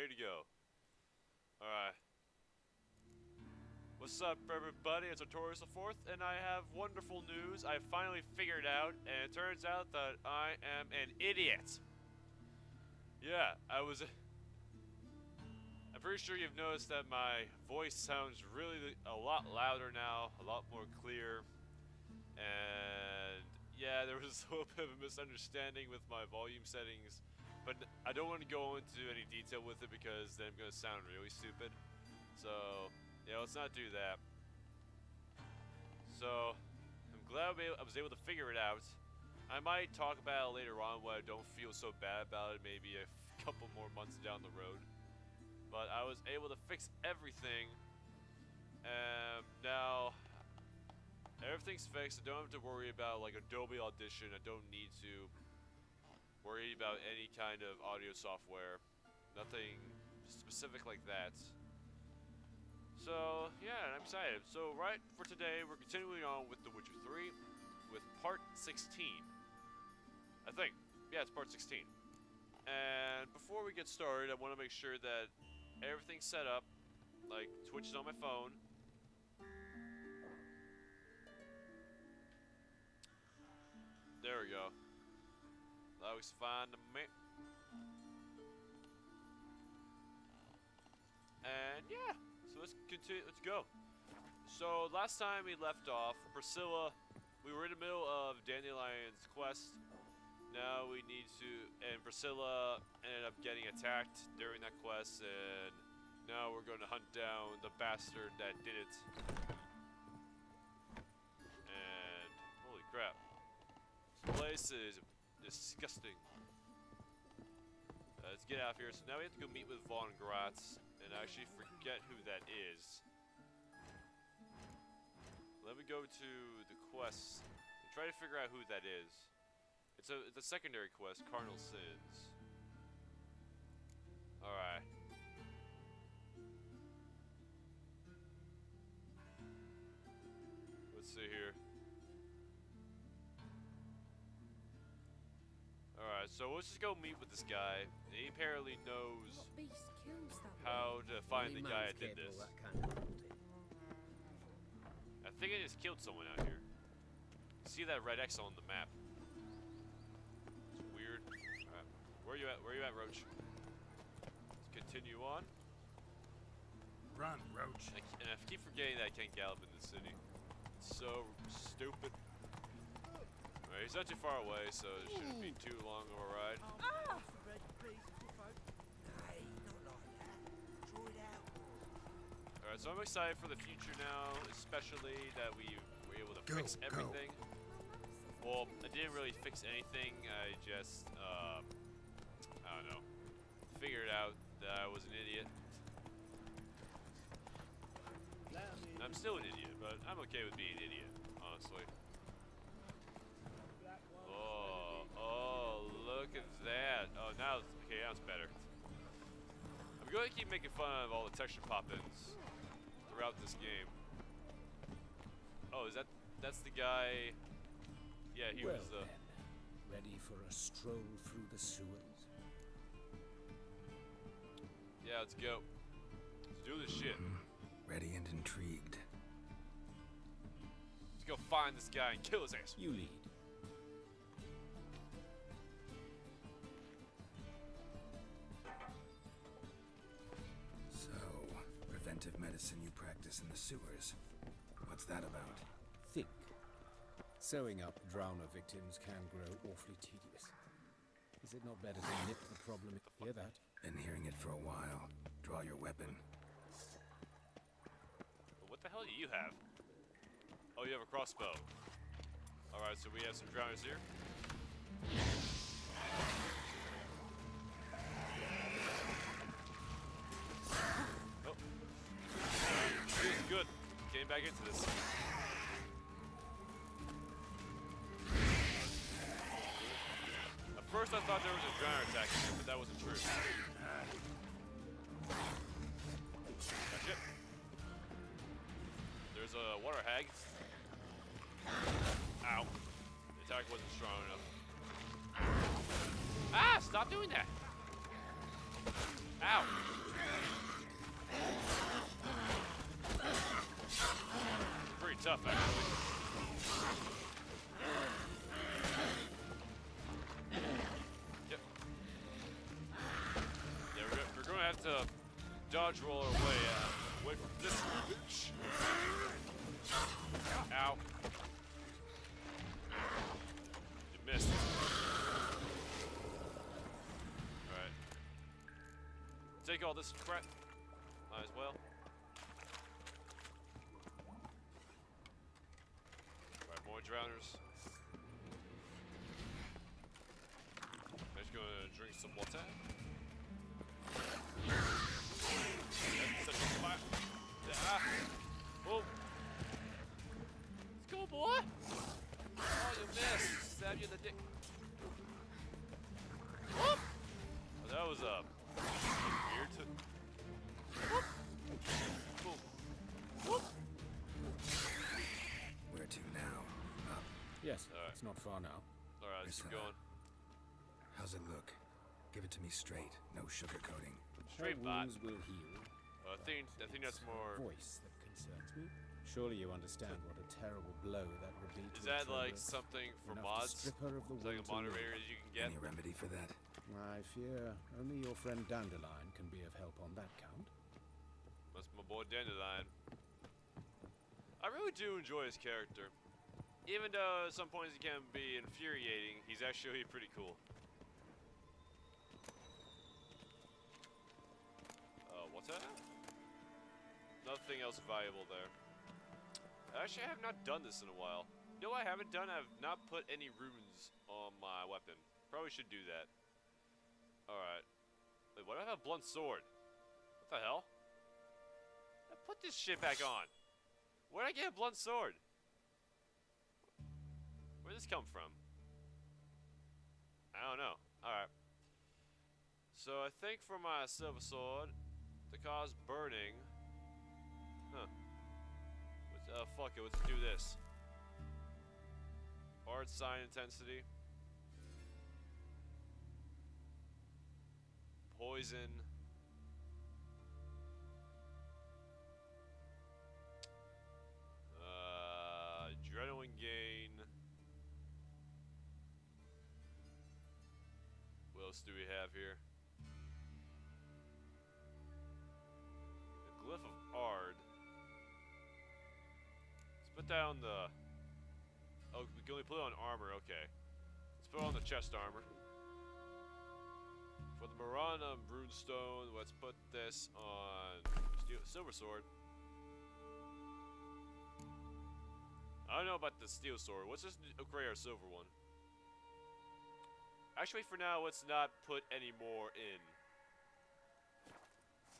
ready to go. Alright. What's up, everybody? It's Artorias IV, and I have wonderful news. I finally figured out, and it turns out that I am an idiot. Yeah, I'm pretty sure you've noticed that my voice sounds really a lot louder now, a lot more clear. And yeah, there was a little bit of a misunderstanding with my volume settings, but I don't want to go into any detail with it because then I'm going to sound really stupid. So yeah, let's not do that. So I'm glad I was able to figure it out. I might talk about it later on when I don't feel so bad about it, maybe a couple more months down the road. But I was able to fix everything, and now everything's fixed. I don't have to worry about like Adobe Audition. I don't need to worry about any kind of audio software. Nothing specific like that. So yeah, I'm excited. So right for today, we're continuing on with The Witcher 3 with part 16. I think. Yeah, it's part 16. And before we get started, I want to make sure that everything's set up. Like, Twitch is on my phone. There we go. That looks fine to me. And yeah, so let's continue. Let's go. So last time we left off, Priscilla, we were in the middle of Dandelion's quest. Now we need to, and Priscilla ended up getting attacked during that quest, and now we're going to hunt down the bastard that did it. And holy crap, this place is disgusting. Let's get out of here. So now we have to go meet with Von Gratz, and I actually forget who that is. Let me go to the quest and try to figure out who that is. It's a secondary quest, Cardinal Sins. Alright. Let's see here. Alright, so let's just go meet with this guy. He apparently knows how to find the guy that did this. I think I just killed someone out here. See that red X on the map. It's weird. Alright. Where you at? Where you at, Roach? Let's continue on. Run, Roach. And I keep forgetting that I can't gallop in the city. It's so stupid. Alright, he's not too far away, so it shouldn't be too long of a ride. Alright, so I'm excited for the future now, especially that we were able to fix everything. Well, I didn't really fix anything, I just, I don't know, figured out that I was an idiot. I'm still an idiot, but I'm okay with being an idiot, honestly. Oh, look at that. Oh, now it's better. I'm going to keep making fun of all the texture pop-ins throughout this game. Oh, that's the guy. Yeah, he was the... Then, ready for a stroll through the sewers? Yeah, let's go. Let's do this shit. Ready and intrigued. Let's go find this guy and kill his ass. You lead. So, preventive medicine you practice in the sewers. What's that about? Think. Sewing up drowner victims can grow awfully tedious. Is it not better to nip the problem? Hear that? Been hearing it for a while. Draw your weapon. What the hell do you have? Oh, you have a crossbow. Alright, so we have some drowners here. Oh. Good. Came back into this. At first I thought there was a drowner attacking me, but that wasn't true. Gotcha. There's a water hag. Ow. The attack wasn't strong enough. Ah! Stop doing that! Ow! have to dodge roll our way from this bitch. Ow. You missed. Alright. Take all this crap. Might as well. Alright, more drowners. I'm just gonna drink some water. That's such a fire. Ah! Whoa! Let's go, boy! Oh, you missed! Stab you in the dick. Whoop! Oh, that was weird. Whoop! Boom. Whoop! Where to now? Up. Yes, Alright. it's not far now. Alright, let's keep going. How's it look? Give it to me straight, no sugarcoating. Straight Her bot. wounds will heal. I think that's more. Voice that concerns me. Surely you understand what a terrible blow that would be. Is to a that like traveler. something for Enough to mods? strip her of the It's like a will to live. moderator you can get. Any remedy for that? I fear only your friend Dandelion can be of help on that count. That's my boy Dandelion. I really do enjoy his character. Even though at some points he can be infuriating, he's actually pretty cool. What's that? Nothing else valuable there. Actually, I have not done this in a while. You know what I haven't done? I have not put any runes on my weapon. Probably should do that. Alright. Wait, what do I have a blunt sword? What the hell? I put this shit back on. Where'd I get a blunt sword? Where'd this come from? I don't know. Alright. So I think for my silver sword, to cause burning. Huh. Fuck it, let's do this. Hard sign intensity. Poison. Adrenaline gain. What else do we have here? The Glyph of Ard. Let's put that on the... Oh, we can only put it on armor, okay. Let's put it on the chest armor. For the Marana Brunestone, let's put this on Silver Sword. I don't know about the Steel Sword. Let's just upgrade our Silver one. Actually, for now, let's not put any more in.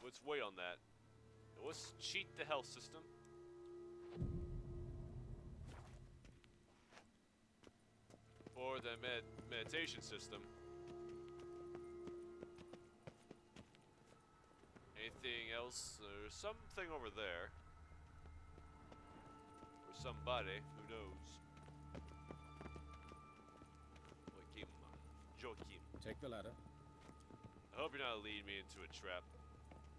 Let's wait on that. Let's cheat the health system. Or the meditation system. Anything else? There's something over there. Or somebody, who knows. Joachim. Take the ladder. I hope you're not leading me into a trap.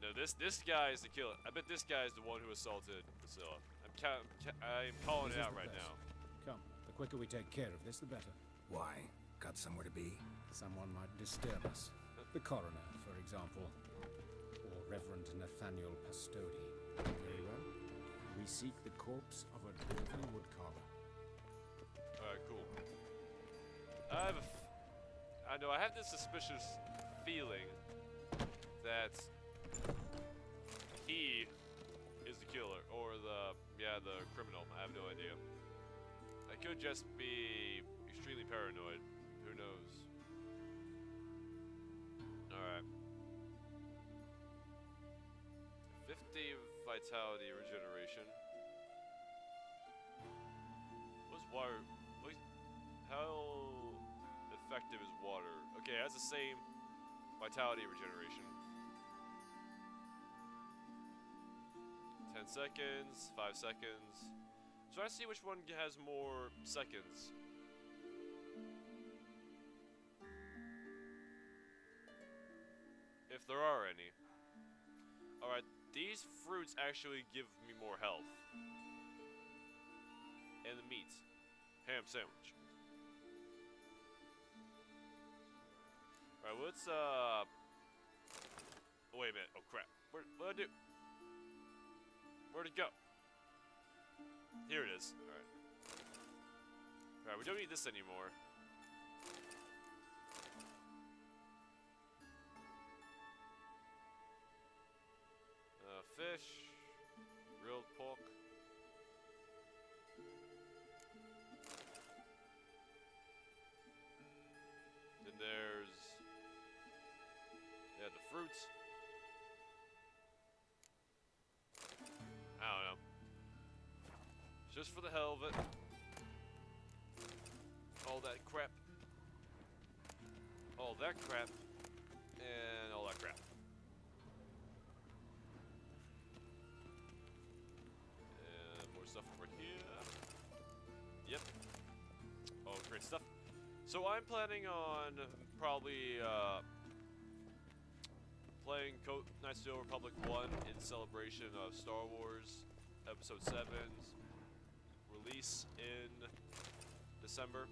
No, this guy is the killer. I bet this guy is the one who assaulted Priscilla. I'm calling it This is out the right best. now. Come, the quicker we take care of this, the better. Why? Got somewhere to be? Someone might disturb us. The coroner, for example. Or Reverend Nathaniel Pastodi. Very well. We seek the corpse of a dwarven woodcarver. Alright, cool. I know, I have this suspicious feeling that he is the killer, or the criminal. I have no idea. I could just be extremely paranoid. Who knows? Alright. 50 vitality regeneration. What's water? How effective is water? Okay, it has the same vitality regeneration. 10 seconds, 5 seconds. So I see which one has more seconds. If there are any. Alright, these fruits actually give me more health. And the meat. Ham sandwich. Alright, let's, wait, wait a minute. Oh crap. What'd I do? Where'd it go? Here it is. Alright. Alright, we don't need this anymore. Fish. Grilled pork. Then there's... yeah, the fruits. I don't know. Just for the hell of it. All that crap. All that crap. And all that crap. And more stuff over here. Yep. Oh, great stuff. So I'm planning on probably playing Knights of the Old Republic 1 in celebration of Star Wars Episode 7's release in December.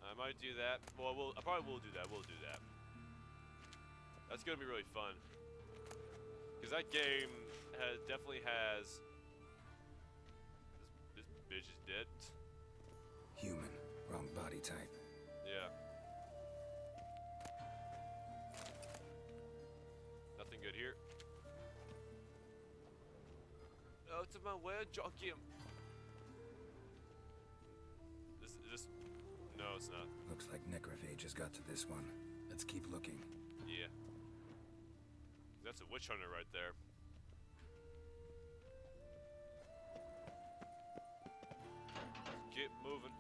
I might do that. Well, I probably will do that. We'll do that. That's gonna be really fun. Because that game definitely has... This bitch is dead. Human. Wrong body type. Yeah. Nothing good here. Out of my way, jockey. This... No, it's not. Looks like necrophages got to this one. Let's keep looking. Yeah. That's a witch hunter right there. Keep moving.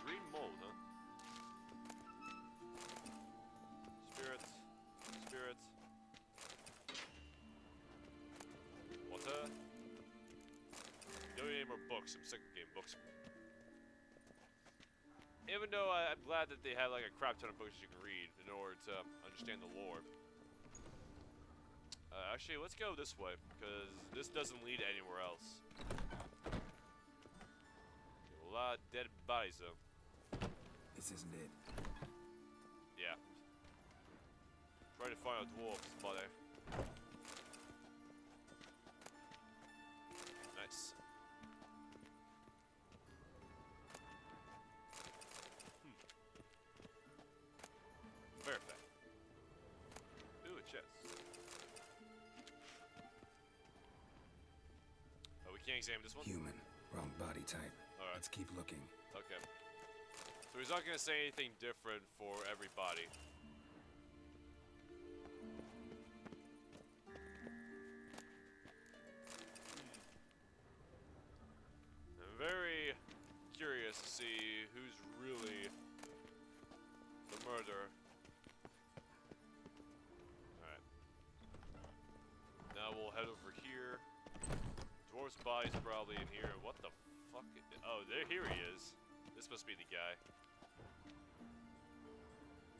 Green mold, huh? Spirits. Spirits. Water. Don't need any more books. I'm sick of game books. Even though I'm glad that they have like a crap ton of books you can read in order to understand the lore. Actually, let's go this way, because this doesn't lead anywhere else. A lot of dead bodies, though. This isn't it. Yeah. Trying to find a dwarf's body. Nice. Perfect. Ooh, a chest. Oh, we can't examine this one? Human. Wrong body type. Alright. Let's keep looking. Okay. So he's not gonna say anything different for everybody. I'm very curious to see who's really the murderer. Alright. Now we'll head over here. Dwarf's body's probably in here. What the fuck? Oh, here he is. This must be the guy.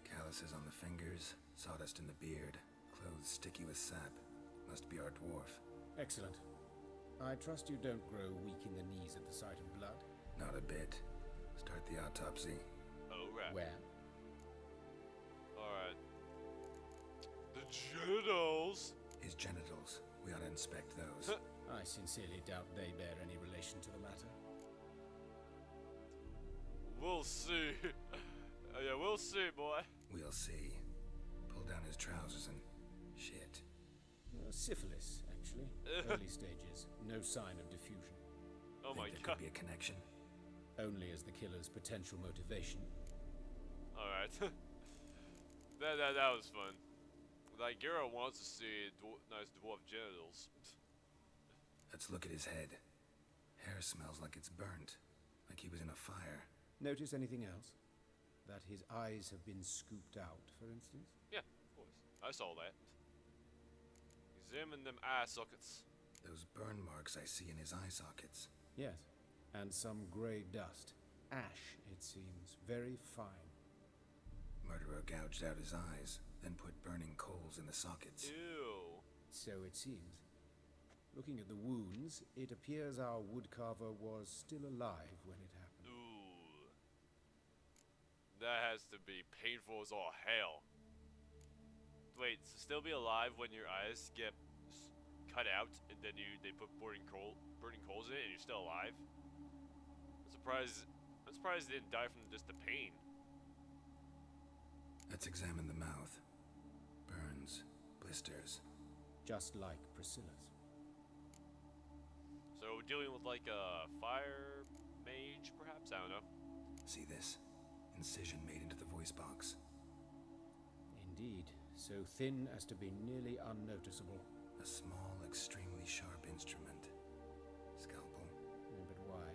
Calluses on the fingers, sawdust in the beard, clothes sticky with sap. Must be our dwarf. Excellent. I trust you don't grow weak in the knees at the sight of blood. Not a bit. Start the autopsy. Oh, right. Where? Alright. The genitals! His genitals. We ought to inspect those. I sincerely doubt they bear any relation to the matter. We'll see. Yeah, we'll see, boy. We'll see. Pull down his trousers and... shit. Syphilis, actually. Early stages. No sign of diffusion. Oh my Think there god. could be a connection? Only as the killer's potential motivation. Alright. that was fun. Like, Gero wants to see nice dwarf genitals. Let's look at his head. Hair smells like it's burnt. Like he was in a fire. Notice anything else? That his eyes have been scooped out, for instance? Yeah, of course. I saw that. Examine them eye sockets. Those burn marks I see in his eye sockets. Yes. And some grey dust. Ash, it seems. Very fine. Murderer gouged out his eyes, then put burning coals in the sockets. Ew. So it seems. Looking at the wounds, it appears our woodcarver was still alive when it happened. Ooh. That has to be painful as all hell. Wait, so still be alive when your eyes get cut out and then they put burning coals in it and you're still alive? I'm surprised they didn't die from just the pain. Let's examine the mouth. Burns, blisters. Just like Priscilla's. So we're dealing with like a fire mage, perhaps? I don't know. See this? Incision made into the voice box. Indeed, so thin as to be nearly unnoticeable. A small, extremely sharp instrument. Scalpel. But why?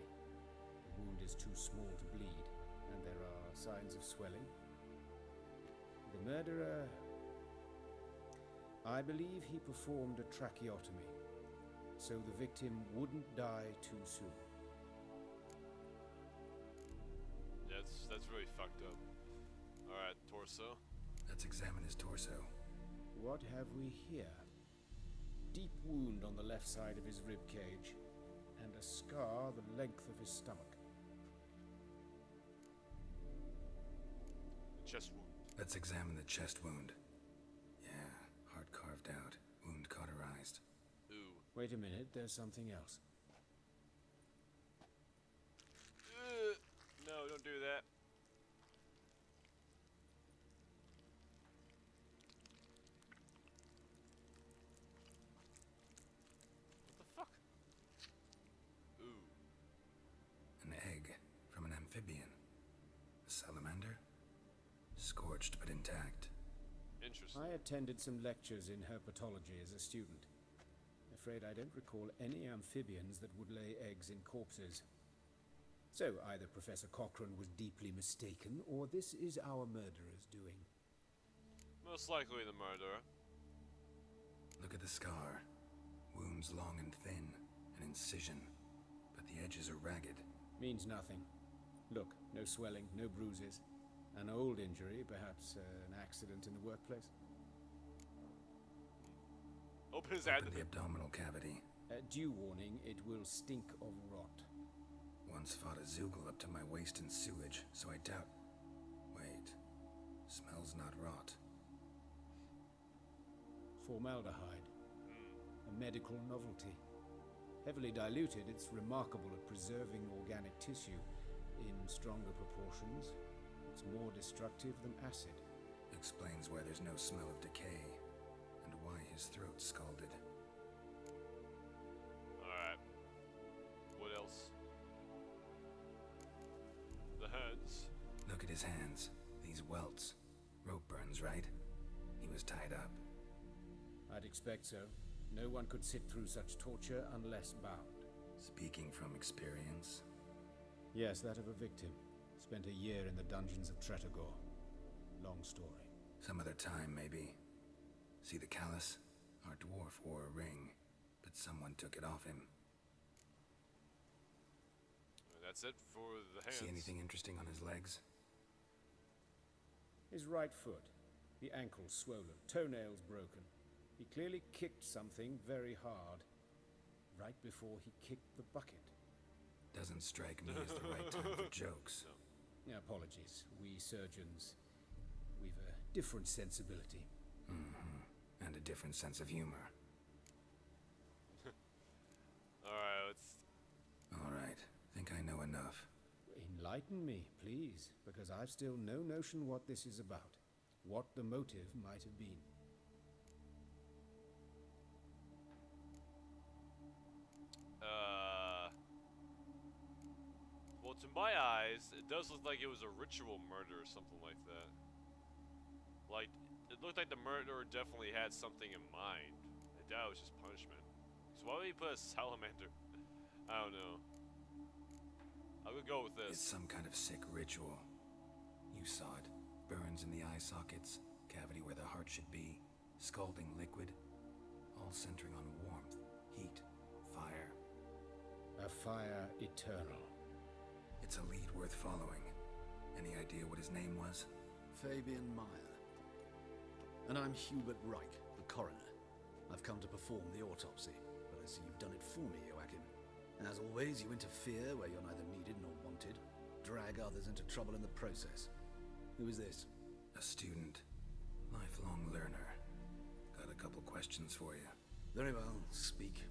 The wound is too small to bleed, and there are signs of swelling. The murderer... I believe he performed a tracheotomy, so the victim wouldn't die too soon. That's really fucked up. Alright, torso. Let's examine his torso. What have we here? Deep wound on the left side of his rib cage, and a scar the length of his stomach. Chest wound. Let's examine the chest wound. Yeah, heart carved out, wound cauterized. Ooh. Wait a minute, there's something else. No, don't do that. What the fuck? Ooh. An egg from an amphibian. A salamander? Scorched but intact. Interesting. I attended some lectures in herpetology as a student. Afraid I don't recall any amphibians that would lay eggs in corpses. So either Professor Cochrane was deeply mistaken, or this is our murderer's doing. Most likely the murderer. Look at the scar. Wounds long and thin. An incision. But the edges are ragged. Means nothing. Look, no swelling, no bruises. An old injury, perhaps an accident in the workplace. Open his Open abdomen. the abdominal cavity. Due warning, it will stink of rot. Once fought a Zoogle up to my waist in sewage, so I doubt... Wait. Smells not rot. Formaldehyde. A medical novelty. Heavily diluted, it's remarkable at preserving organic tissue. In stronger proportions, it's more destructive than acid. Explains why there's no smell of decay, and why his throat's scalded. Alright. What else? The hands. Look at his hands. These welts. Rope burns, right? He was tied up. I'd expect so. No one could sit through such torture unless bound. Speaking from experience. Yes, that of a victim. Spent a year in the dungeons of Tretogor. Long story. Some other time, maybe. See the callus? Our dwarf wore a ring, but someone took it off him. That's it for the hands. See anything interesting on his legs? His right foot. The ankle swollen, toenails broken. He clearly kicked something very hard. Right before he kicked the bucket. Doesn't strike me as the right time for jokes. No. Apologies. We surgeons, we've a different sensibility. Mm-hmm. And a different sense of humor. Alright, let's... Alright, think I know enough. Enlighten me, please, because I've still no notion what this is about. What the motive might have been. Well, to my eyes, it does look like it was a ritual murder or something like that. Like, it looked like the murderer definitely had something in mind. I doubt it was just punishment. So why would he put a salamander? I don't know. I would go with this. It's some kind of sick ritual. You saw it. Burns in the eye sockets, cavity where the heart should be, scalding liquid, all centering on warmth, heat, fire. A fire eternal. It's a lead worth following. Any idea what his name was? Fabian Meyer. And I'm Hubert Reich, the coroner. I've come to perform the autopsy, but I see you've done it for me, Joachim. As always, you interfere where you're neither needed nor wanted, drag others into trouble in the process. Who is this? A student. Lifelong learner. Got a couple questions for you. Very well, speak.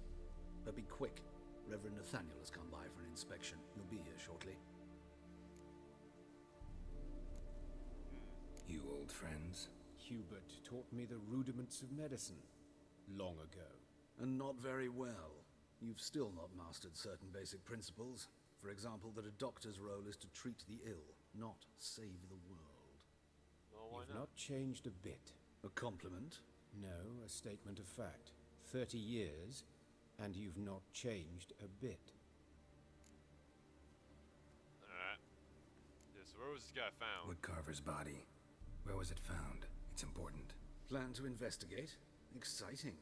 But be quick. Reverend Nathaniel has come by for an inspection. He'll be here shortly. You old friends? Hubert taught me the rudiments of medicine long ago. And not very well. You've still not mastered certain basic principles. For example, that a doctor's role is to treat the ill, not save the world. Well, why You've not? not changed a bit. A compliment? No, a statement of fact. 30 years, and you've not changed a bit. Alright. Yeah, so where was this guy found? Woodcarver's body. Where was it found? It's important. Plan to investigate? Exciting.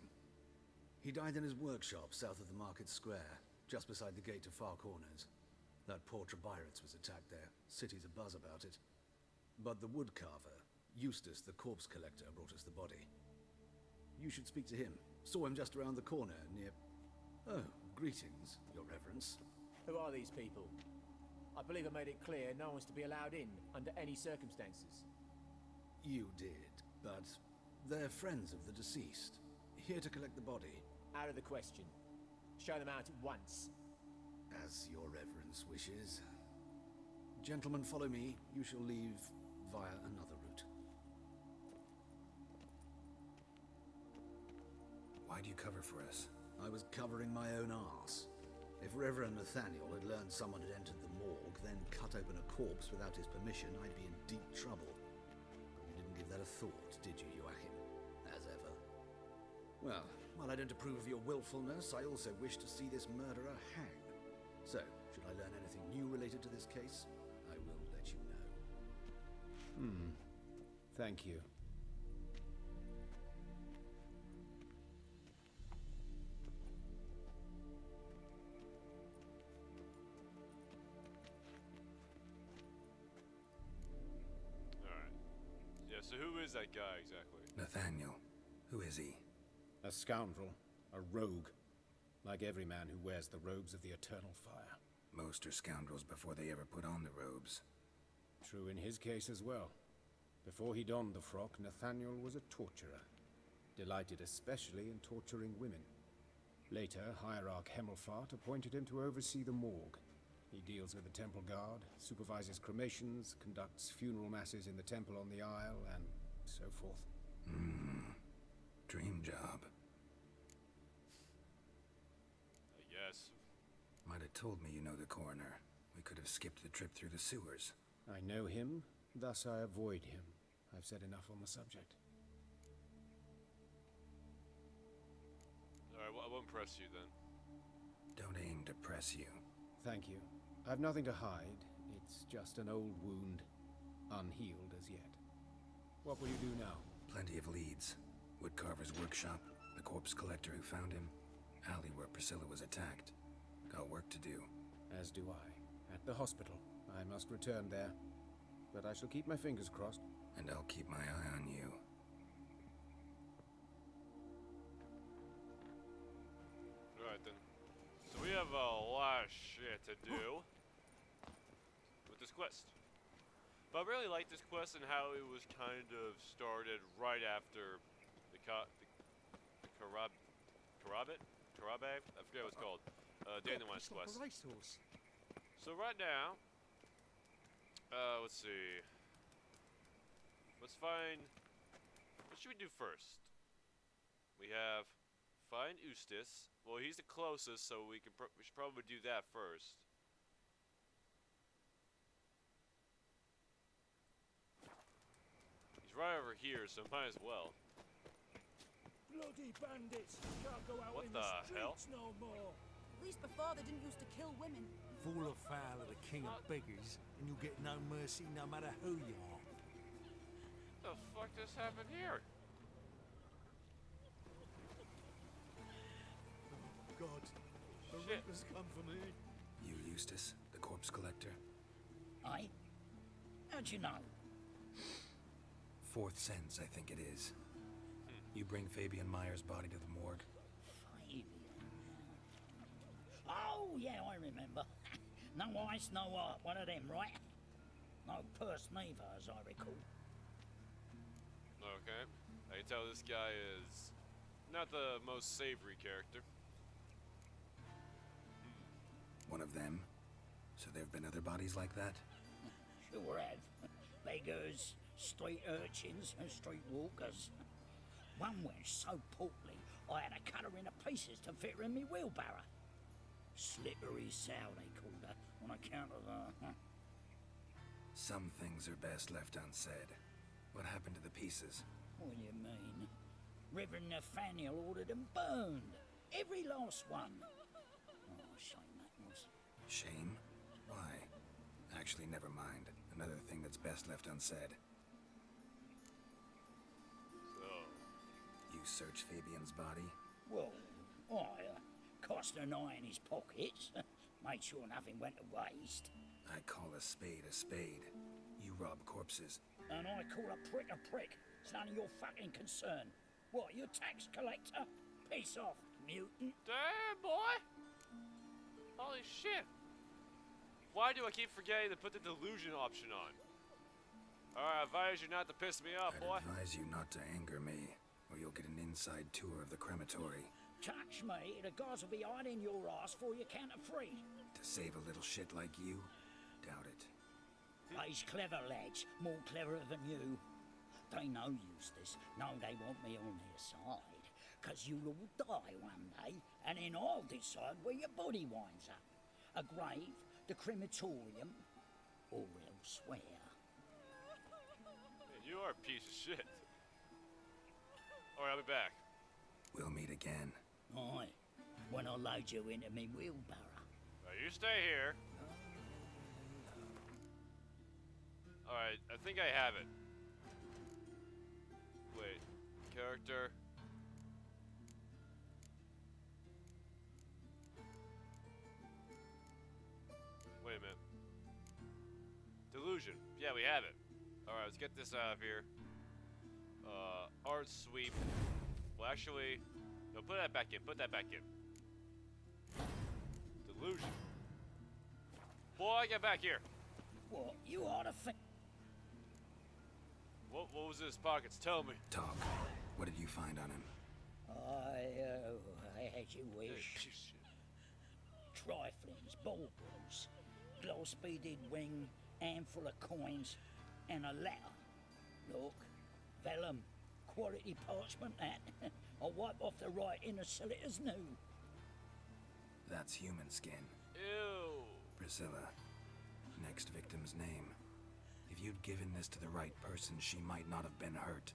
He died in his workshop south of the Market Square, just beside the gate to Far Corners. That poor Trebirates was attacked there. City's abuzz about it. But the woodcarver, Eustace the corpse collector, brought us the body. You should speak to him. Saw him just around the corner near... Oh, greetings, Your Reverence. Who are these people? I believe I made it clear no one's to be allowed in under any circumstances. You did, but they're friends of the deceased. Here to collect the body. Out of the question. Show them out at once. As Your Reverence wishes. Gentlemen, follow me. You shall leave via another route. Why'd you cover for us? I was covering my own arse. If Reverend Nathaniel had learned someone had entered the morgue, then cut open a corpse without his permission, I'd be in deep trouble. You didn't give that a thought, did you, Joachim? As ever. Well, while I don't approve of your willfulness, I also wish to see this murderer hang. So, should I learn anything new related to this case, I will let you know. Thank you. Alright. Yeah, so who is that guy exactly? Nathaniel. Who is he? A scoundrel. A rogue. Like every man who wears the robes of the Eternal Fire. Most are scoundrels before they ever put on the robes. True in his case as well. Before he donned the frock, Nathaniel was a torturer. Delighted especially in torturing women. Later, Hierarch Hemmelfart appointed him to oversee the morgue. He deals with the Temple Guard, supervises cremations, conducts funeral masses in the temple on the Isle, and so forth. Dream job. I guess. Might have told me you know the coroner. We could have skipped the trip through the sewers. I know him, thus I avoid him. I've said enough on the subject. Alright, well, I won't press you then. Don't aim to press you. Thank you. I've nothing to hide. It's just an old wound, unhealed as yet. What will you do now? Plenty of leads. Woodcarver's workshop, the corpse collector who found him, alley where Priscilla was attacked. Got work to do. As do I. At the hospital. I must return there. But I shall keep my fingers crossed. And I'll keep my eye on you. Alright then. So we have a lot of shit to do with this quest. But I really like this quest and how it was kind of started right after the Karabe? I forget what it's called. Dandelion's quest. So right now, let's see. Let's find. What should we do first? We have find Eustace. Well, he's the closest, so we should probably do that first. He's right over here, so might as well. Bloody bandits! Can't go out What in the the hell? streets no more. At least before they didn't used to kill women. Fall afoul of the king of beggars, and you'll get no mercy no matter who you are. What the fuck just happened here? God, the Shit. Reapers come for me. You, Eustace, the corpse collector? Aye? How'd you know? Fourth sense, I think it is. You bring Fabian Meyer's body to the morgue. Fabian. Oh, yeah, I remember. No ice, no art, one of them, right? No purse neither, as I recall. Okay. I can tell this guy is not the most savory character. One of them? So there have been other bodies like that? Sure have. Beggars, street urchins, and street walkers. One went so portly, I had to cut her into pieces to fit her in me wheelbarrow. Slippery sow, they called her, on account of her. Some things are best left unsaid. What happened to the pieces? What do you mean? Reverend Nathaniel ordered them burned. Every last one. Oh, shame that was. Shame? Why? Actually, never mind. Another thing that's best left unsaid. So, You searched Fabian's body? Well, I cast an eye in his pockets. Made sure nothing went to waste. I call a spade a spade. You rob corpses. And I call a prick a prick. It's none of your fucking concern. What, you tax collector? Piss off, mutant. damn, boy! Holy shit! Why do I keep forgetting to put the delusion option on? Alright, I advise you not to piss me off, I'd boy. advise you not to anger me, or you'll get an inside tour of the crematory. Touch me, the guys will be hiding your ass for your count of three. To save a little shit like you? Doubt it. They's clever lads, more cleverer than you. They know Eustace, know they want me on their side. 'Cause you'll all die one day, and then I'll decide where your body winds up. A grave, the crematorium, or elsewhere. Man, you are a piece of shit. Alright, I'll be back. We'll meet again. Aye, when I load you into me wheelbarrow. Alright, you stay here. Alright, I think I have it. Wait, character. Wait a minute. Delusion. Yeah, we have it. Alright, let's get this out of here. Art sweep. Well, actually, no, put that back in. Put that back in. Delusion. Boy, get back here. What, you ought to think. What was in his pockets? Tell me. Talk. What did you find on him? I as you wish. Triflings, baubles, gloss-beaded ring, handful of coins, and a letter. Look, vellum, quality parchment that. I'll wipe off the writing as sell it as new. That's human skin. Ew. Priscilla. Next victim's name. If you'd given this to the right person, she might not have been hurt.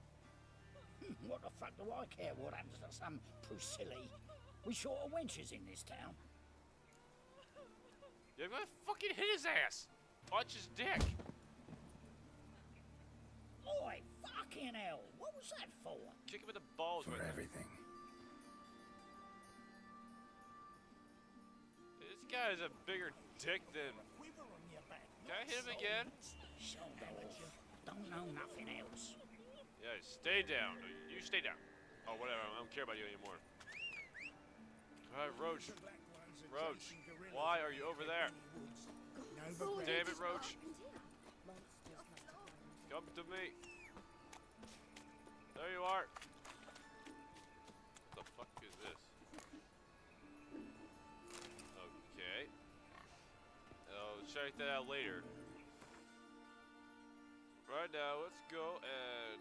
What the fuck do I care what happens to some Priscilla? We short of wenches in this town. You're gonna fucking hit his ass. Punch his dick. Oi, fucking hell! What was that for? Kick him in the balls For right there. everything. This guy has a bigger dick than. Can I hit him again? Shut off. Don't know nothing else. Yeah, stay down. You stay down. Oh, whatever. I don't care about you anymore. Alright, Roach. Roach, why are you over there? Damn it, Roach. Come to me. There you are. What the fuck is this? Okay. I'll check that out later. Right now, let's go and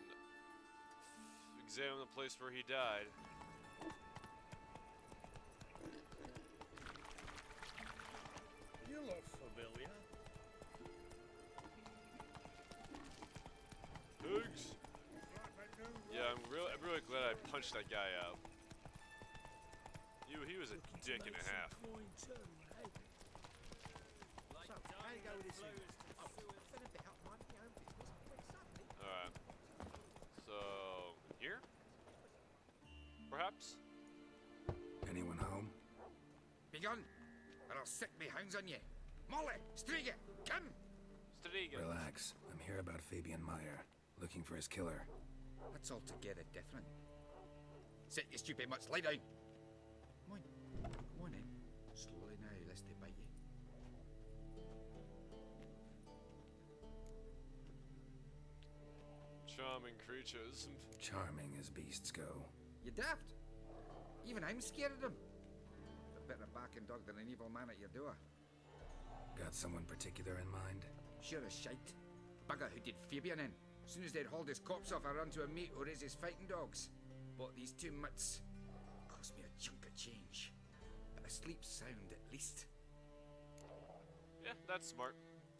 examine the place where he died. You look familiar. Pigs. Yeah, I'm really glad I punched that guy out. He was a dick and a half. Alright. So, here? Perhaps? Anyone home? Begone, or I'll sick me hounds on you. Molly, Striga, come! Striga. Relax. I'm here about Fabian Meyer. Looking for his killer. That's altogether different. Sit, you stupid much. Lie down. Come on. Come on then. Slowly now, lest charming creatures. Charming as beasts go. You daft? Even I'm scared of them. A better backing dog than an evil man at your door. Got someone particular in mind? Sure as shite. Bugger who did Fabian in. As soon as they'd hauled his corpse off, I ran to a mate who raises fighting dogs. Bought these 2 mutts. Cost me a chunk of change. But I sleep sound at least. Yeah, that's smart.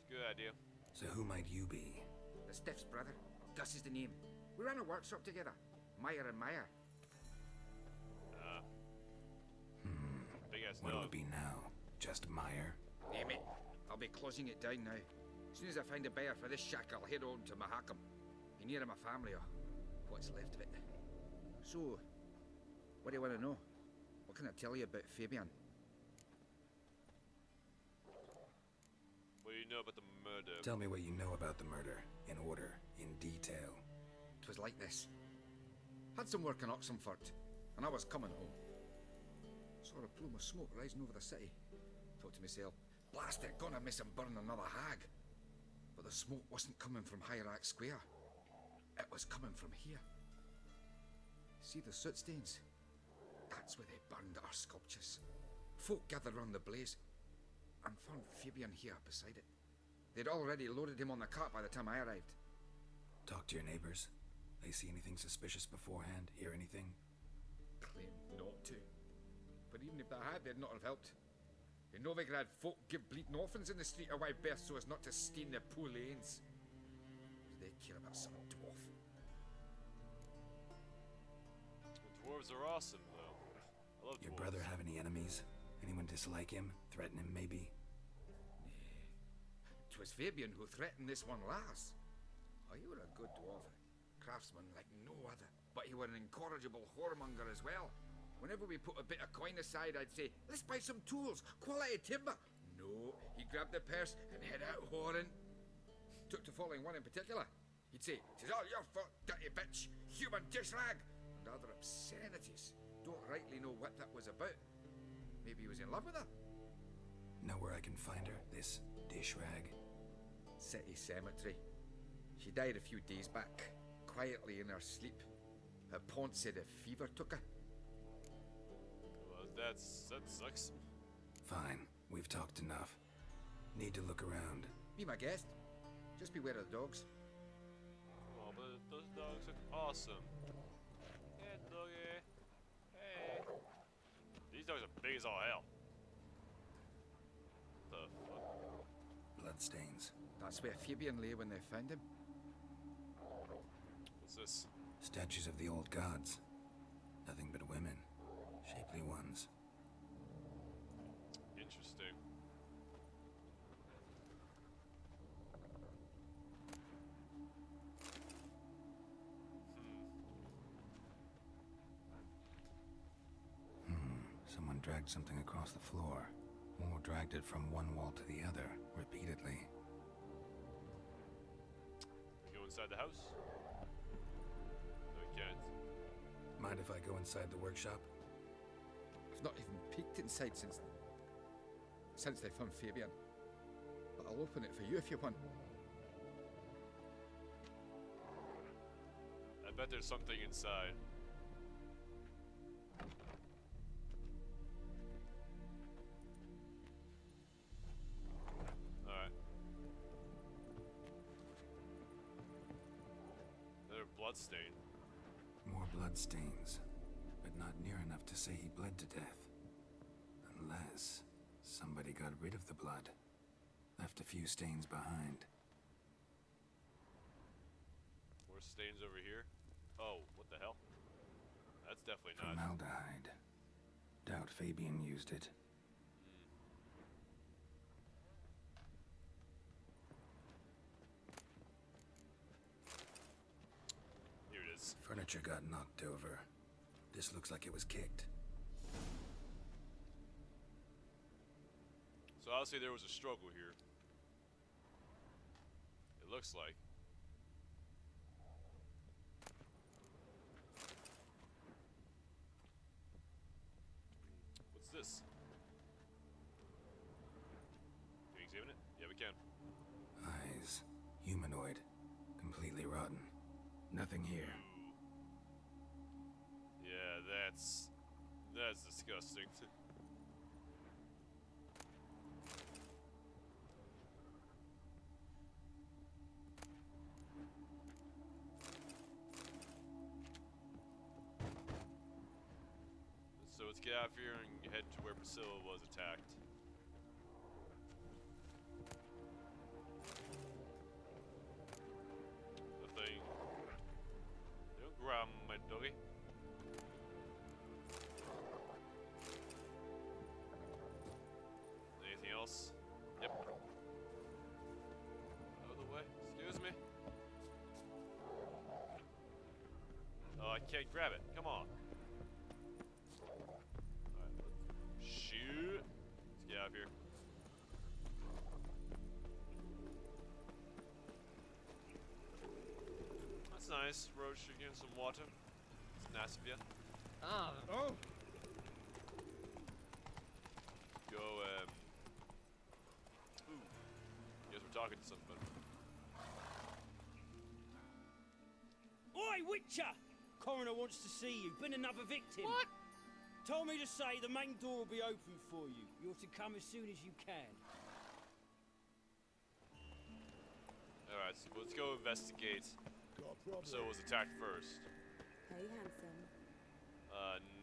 Good idea. So who might you be? The Stiff's brother. Gus is the name. We ran a workshop together. Meyer and Meyer. Big ass What'll dog. it be now? Just Meyer? Damn it. I'll be closing it down now. As soon as I find a buyer for this shack, I'll head on to Mahakam. Be near my family, or what's left of it. So, what do you want to know? What can I tell you about Fabian? What do you know about the murder? Tell me what you know about the murder, in order, in detail. 'Twas like this. Had some work in Oxenfurt, and I was coming home. Saw a plume of smoke rising over the city. Thought to myself, blast it, gonna miss him burn another hag. But the smoke wasn't coming from Hierarch Square. It was coming from here. See the soot stains? That's where they burned our sculptures. Folk gathered round the blaze and found Fabian here beside it. They'd already loaded him on the cart by the time I arrived. Talk to your neighbors. They see anything suspicious beforehand? Hear anything? Claim not to. But even if they had, they'd not have helped. In Novigrad, folk give bleeding orphans in the street a wide berth so as not to stain their poor lanes. Do they care about some dwarf? The dwarves are awesome, though. I love Your dwarves. brother have any enemies? Anyone dislike him? Threaten him, maybe? 'Twas Fabian who threatened this one last. Oh, he were a good dwarf. Craftsman like no other. But he were an incorrigible whoremonger as well. Whenever we put a bit of coin aside, I'd say, let's buy some tools, quality timber. No, he grabbed the purse and head out whoring. Took to following one in particular. He'd say, 'tis all your fault, dirty bitch, human dish rag, and other obscenities. Don't rightly know what that was about. Maybe he was in love with her. Know where I can find her? This dish rag? City cemetery. She died a few days back, quietly in her sleep. Her pont said a fever took her. Well, that sucks. Fine. We've talked enough. Need to look around. Be my guest. Just beware of the dogs. Oh, but those dogs look awesome. Yeah, doggy. Hey. These dogs are big as all hell. The fuck? Bloodstains. That's where Fabian lay when they found him. What's this? Statues of the old gods. Nothing but women. Shapely ones. Interesting. Someone dragged something across the floor. Or dragged it from one wall to the other, repeatedly. Go inside the house? No, we can't. Mind if I go inside the workshop? I've not even peeked inside since they found Fabian. But I'll open it for you if you want. I bet there's something inside. Alright. Another bloodstain. More bloodstains. But not near enough to say he bled to death. Unless somebody got rid of the blood. Left a few stains behind. More stains over here. Oh, what the hell? That's definitely not. Formaldehyde. Doubt Fabian used it. Here it is. Furniture got knocked over. This looks like it was kicked. So obviously there was a struggle here. It looks like. What's this? Can we examine it? Yeah, we can. Eyes. Humanoid. Completely rotten. Nothing here. Yeah, that's disgusting. So let's get out of here and head to where Priscilla was attacked. Nothing. Don't grab my doggy. Anything else? Yep. Out of the way. Excuse me. Oh, I can't grab it. Come on. Alright, let's shoot. Let's get out of here. That's nice. Roach, you're getting some water. It's nice of you. Oh! Go, ooh. Guess we're talking to somebody. Oi, Witcher! Coroner wants to see you. Been another victim. What? Told me to say the main door will be open for you. You're to come as soon as you can. Alright, so let's go investigate. So was attacked first. Hey, handsome.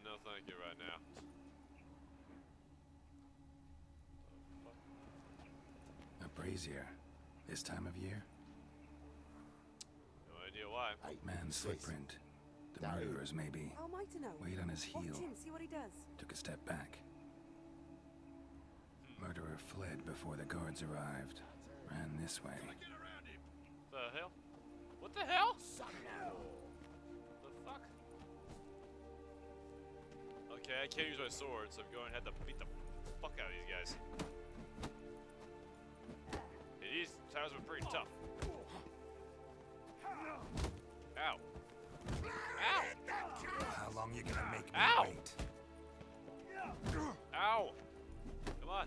No thank you right now. A brazier. This time of year? No idea why. Man's footprint. The murderers, maybe. How am I to know? Weight on his heel. Watch him, see what he does. Took a step back. Murderer fled before the guards arrived. Ran this way. The hell? What the hell? The fuck? Okay, I can't use my sword, so I'm going to have to beat the fuck out of these guys. Hey, these times were pretty tough. Ow. Ow! How long you gonna make me Ow! wait? Ow! Come on.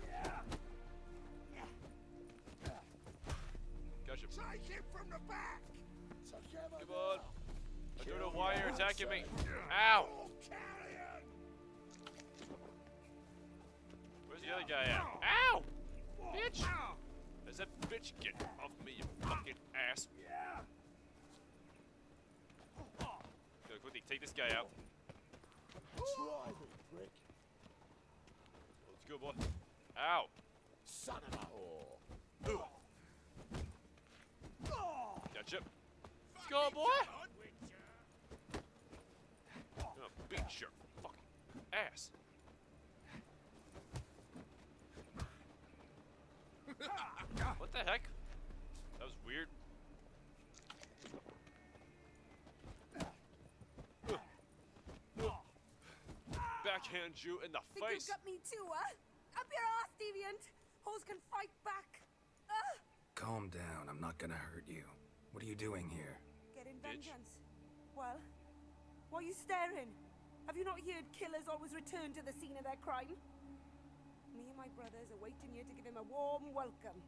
Gotcha. Take him from the back! Come on. I don't know why you're attacking me. Ow! Where's the other guy at? Ow! Bitch! As that bitch get off me, you fucking ass. Go quickly, take this guy out. Let's go, boy. Ow! Son of a whore! Gotcha. Let's go, boy! I'm gonna beat your fucking ass. What the heck? That was weird. Backhand you in the Think face. you got me too, huh? Up your ass, deviant! Hoes can fight back! Calm down. I'm not gonna hurt you. What are you doing here? Getting Bitch. vengeance. Well, why are you staring? Have you not heard killers always return to the scene of their crime? Me and my brothers are waiting here to give him a warm welcome.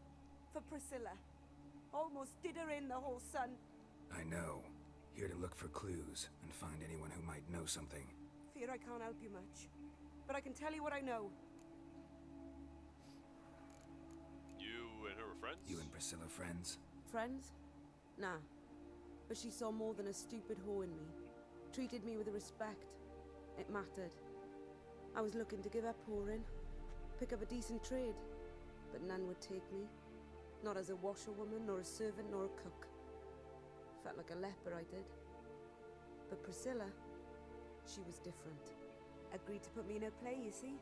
For Priscilla. Almost did her in, the whole son. I know. Here to look for clues and find anyone who might know something. Fear I can't help you much. But I can tell you what I know. You and her were friends? You and Priscilla friends? Friends? Nah. But she saw more than a stupid whore in me. Treated me with respect. It mattered. I was looking to give up whoring. Pick up a decent trade. But none would take me. Not as a washerwoman, nor a servant, nor a cook. Felt like a leper, I did. But Priscilla, she was different. Agreed to put me in her play, you see?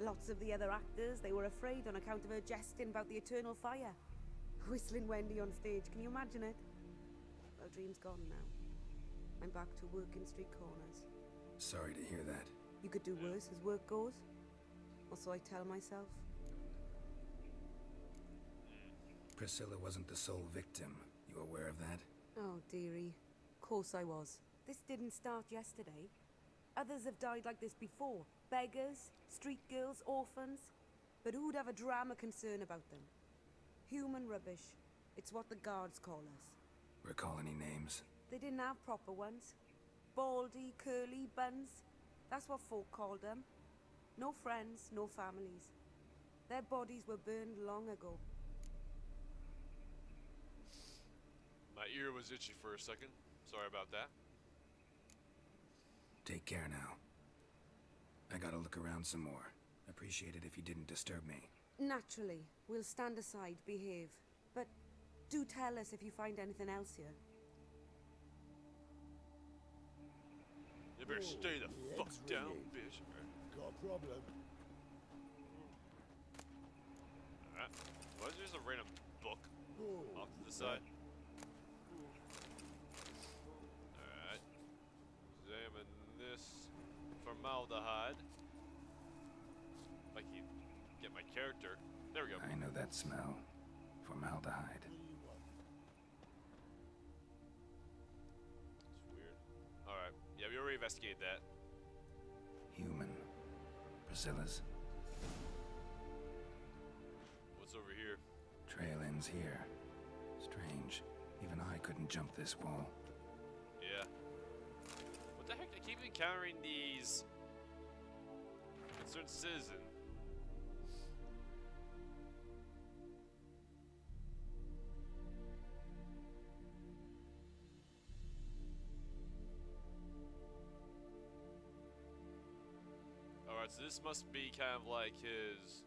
Lots of the other actors, they were afraid on account of her jesting about the eternal fire. Whistling Wendy on stage, can you imagine it? Well, dream's gone now. I'm back to working street corners. Sorry to hear that. You could do worse as work goes. Or so I tell myself. Priscilla wasn't the sole victim. You aware of that? Oh, dearie. Course I was. This didn't start yesterday. Others have died like this before. Beggars, street girls, orphans. But who'd have a drama concern about them? Human rubbish. It's what the guards call us. Recall any names? They didn't have proper ones. Baldy, curly buns. That's what folk called them. No friends, no families. Their bodies were burned long ago. My ear was itchy for a second. Sorry about that. Take care now. I gotta look around some more. Appreciate it if you didn't disturb me. Naturally, we'll stand aside, behave. But do tell us if you find anything else here. You better stay the fuck down, bitch. Got a problem? Alright. Why is there just a random book off to the side? Alright. Examine this formaldehyde. If I can get my character. There we go. I know that smell. Formaldehyde. It's weird. Alright. Yeah, we already investigated that. Human. Priscilla's. What's over here? Trail ends here. Strange. Even I couldn't jump this wall. Yeah. What the heck? I keep encountering these concerned citizen. Alright, so this must be kind of like his...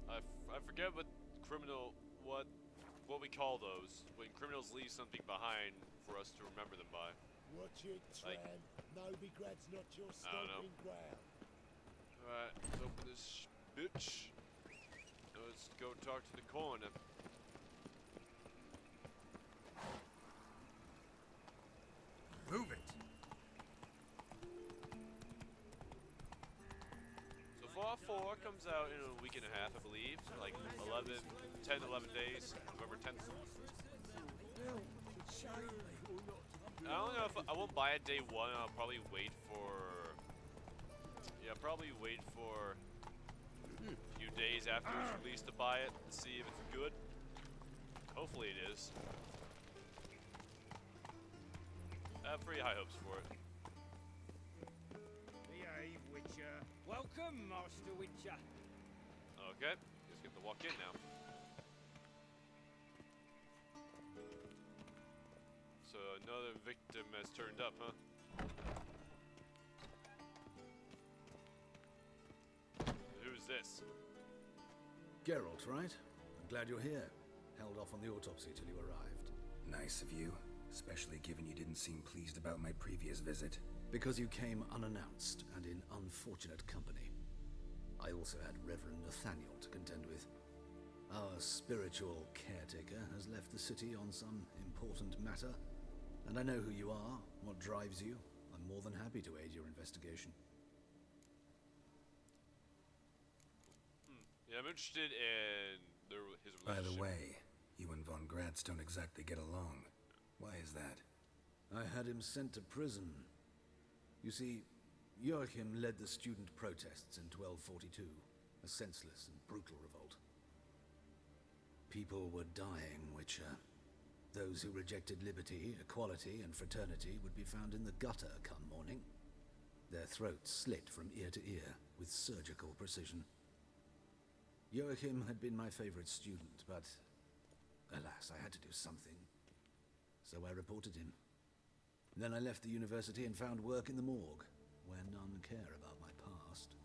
I forget what criminal... what we call those. When criminals leave something behind for us to remember them by. Watch it, Like- Tran. Novigrad's not your I don't know. stomping ground. Alright, let's open this bitch. Let's go talk to the coroner. Move it! So Fallout 4 comes out in a week and a half, I believe. Like 10, 11 days. November 10th. I don't know if I won't buy it day one. I'll probably wait for... Yeah, probably wait for a few days after it's released to buy it to see if it's good. Hopefully it is. I have pretty high hopes for it. Behave, Witcher. Welcome, Master Witcher. Okay, just get to walk in now. So another victim has turned up, huh? Who's this? Geralt, right? I'm glad you're here. Held off on the autopsy till you arrived. Nice of you, especially given you didn't seem pleased about my previous visit. Because you came unannounced and in unfortunate company. I also had Reverend Nathaniel to contend with. Our spiritual caretaker has left the city on some important matter, and I know who you are, what drives you. I'm more than happy to aid your investigation. Yeah, I'm interested in his relationship. By the way, you and Von Gratz don't exactly get along. Why is that? I had him sent to prison. You see, Joachim led the student protests in 1242, a senseless and brutal revolt. People were dying, Witcher. Those who rejected liberty, equality, and fraternity would be found in the gutter come morning. Their throats slit from ear to ear with surgical precision. Joachim had been my favorite student, but alas, I had to do something. So I reported him. Then I left the university and found work in the morgue, where none care about my past.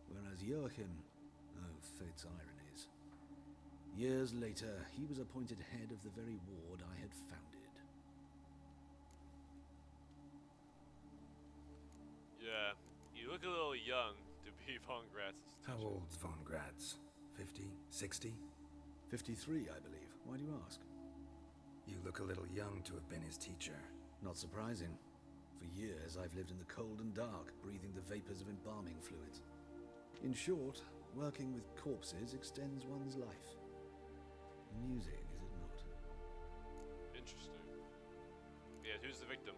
Whereas Joachim, oh, fate's ironies. Years later, he was appointed head of the very ward I had founded. Yeah, you look a little young to be Von Gratz's teacher. How old's Von Gratz? 50? 60? 53, I believe. Why do you ask? You look a little young to have been his teacher. Not surprising. For years, I've lived in the cold and dark, breathing the vapors of embalming fluids. In short, working with corpses extends one's life. Amusing, is it not? Interesting. Yeah, who's the victim?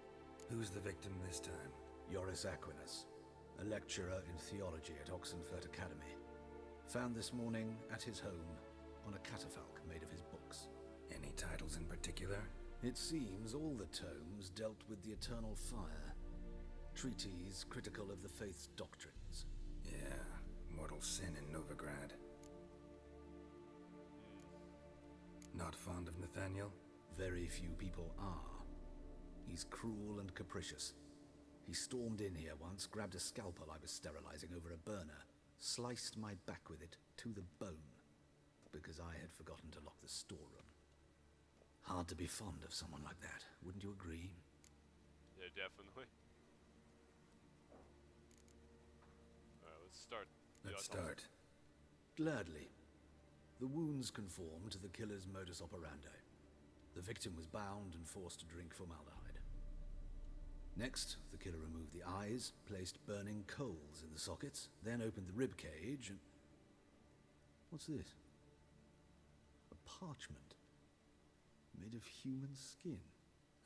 Who's the victim this time? Joris Aquinas, a lecturer in theology at Oxenfurt Academy. Found this morning at his home on a catafalque made of his books. Any titles in particular? It seems all the tomes dealt with the eternal fire. Treatises critical of the faith's doctrines. Yeah, mortal sin in Novigrad. Not fond of Nathaniel? Very few people are. He's cruel and capricious. He stormed in here once, grabbed a scalpel I was sterilizing over a burner, sliced my back with it to the bone, because I had forgotten to lock the storeroom. Hard to be fond of someone like that, wouldn't you agree? Yeah, definitely. Alright, let's start. Let's start. Gladly. The wounds conform to the killer's modus operandi. The victim was bound and forced to drink formaldehyde. Next, the killer removed the eyes, placed burning coals in the sockets, then opened the rib cage and... What's this? A parchment. Made of human skin.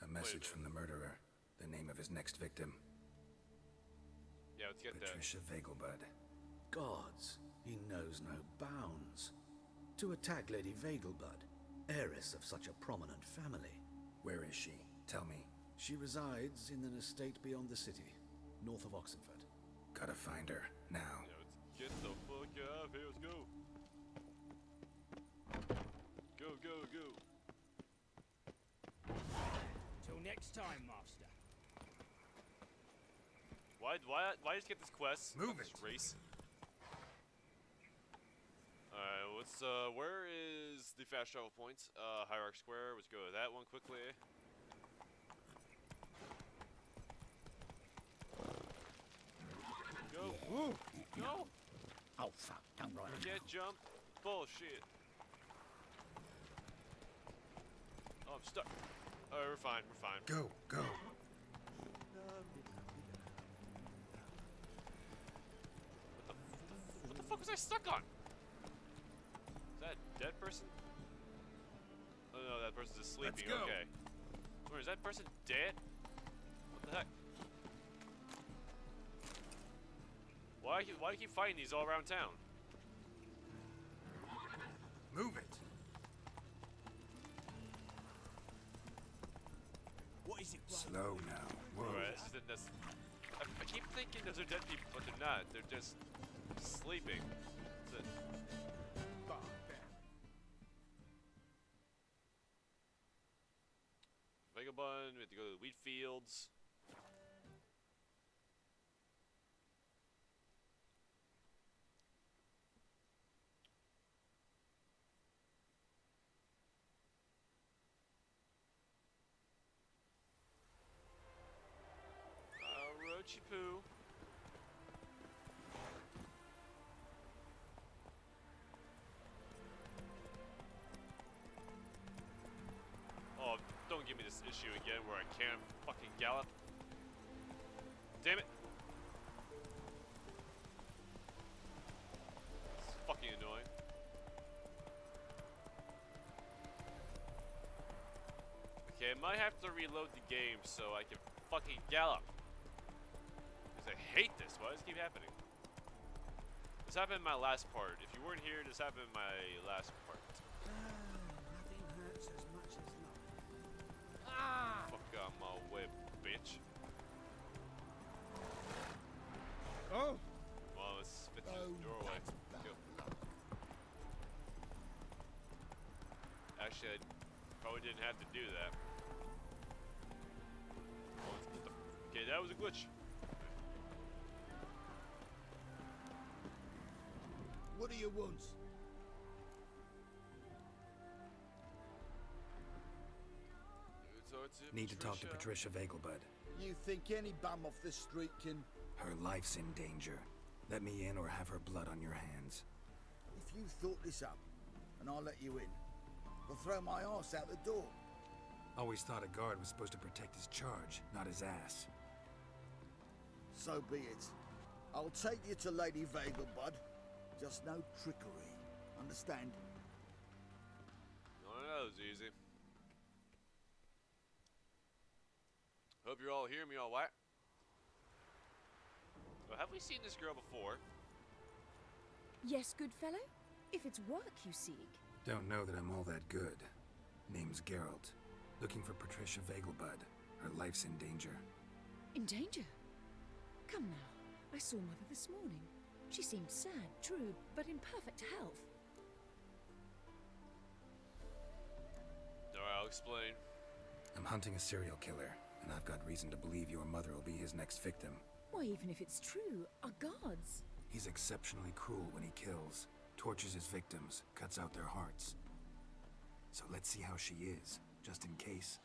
A message from the murderer. The name of his next victim. Yeah, let's get Patricia Vegelbud. Gods, he knows no bounds. To attack Lady Vegelbud, heiress of such a prominent family. Where is she? Tell me. She resides in an estate beyond the city, north of Oxenford. Gotta find her, now. Yeah, let's get the fuck out of here, let's go. Go, go, go. Till next time, Master. Why just get this quest? Move this it. race. Alright, let's where is the fast travel points? Hierarch Square, let's go to that one quickly. Go! Ooh. Go! Oh, fuck, don't run. Can't jump. Bullshit. Oh, I'm stuck. Alright, we're fine, we're fine. Go, go. What the fuck was I stuck on? Is that a dead person? Oh no, that person's just sleeping. Let's go. Okay. Where is that person dead? What the heck? Why do you keep fighting these all around town? Move it. What is it, Slow now. Whoa. Alright, I keep thinking those are dead people, but they're not. They're just sleeping. That's it. Vagabond, we have to go to the wheat fields. Roachy poo. Oh, don't give me this issue again where I can't fucking gallop. Damn it. It's fucking annoying. Okay, I might have to reload the game so I can fucking gallop. Because I hate this. Why does this keep happening? This happened in my last part. If you weren't here, this happened in my last part. Nothing hurts as much as love. Fuck out my way, bitch. Oh! Well, let's fit through the doorway. Let's go. Actually, I probably didn't have to do that. Oh, let's get the... Okay, that was a glitch. What do you want? Need to talk to Patricia Vegelbud. You think any bum off the street can... Her life's in danger. Let me in or have her blood on your hands. If you thought this up, and I'll let you in, I'll throw my ass out the door. Always thought a guard was supposed to protect his charge, not his ass. So be it. I'll take you to Lady Vegelbud. Just no trickery. Understand? No, that was easy. Hope you're all hearing me all right. So have we seen this girl before? Yes, good fellow. If it's work you seek. Don't know that I'm all that good. Name's Geralt. Looking for Patricia Vegelbud. Her life's in danger. In danger? Come now. I saw Mother this morning. She seemed sad, true, but in perfect health. Alright, I'll explain. I'm hunting a serial killer, and I've got reason to believe your mother will be his next victim. Why, even if it's true, our guards. He's exceptionally cruel when he kills, tortures his victims, cuts out their hearts. So let's see how she is, just in case.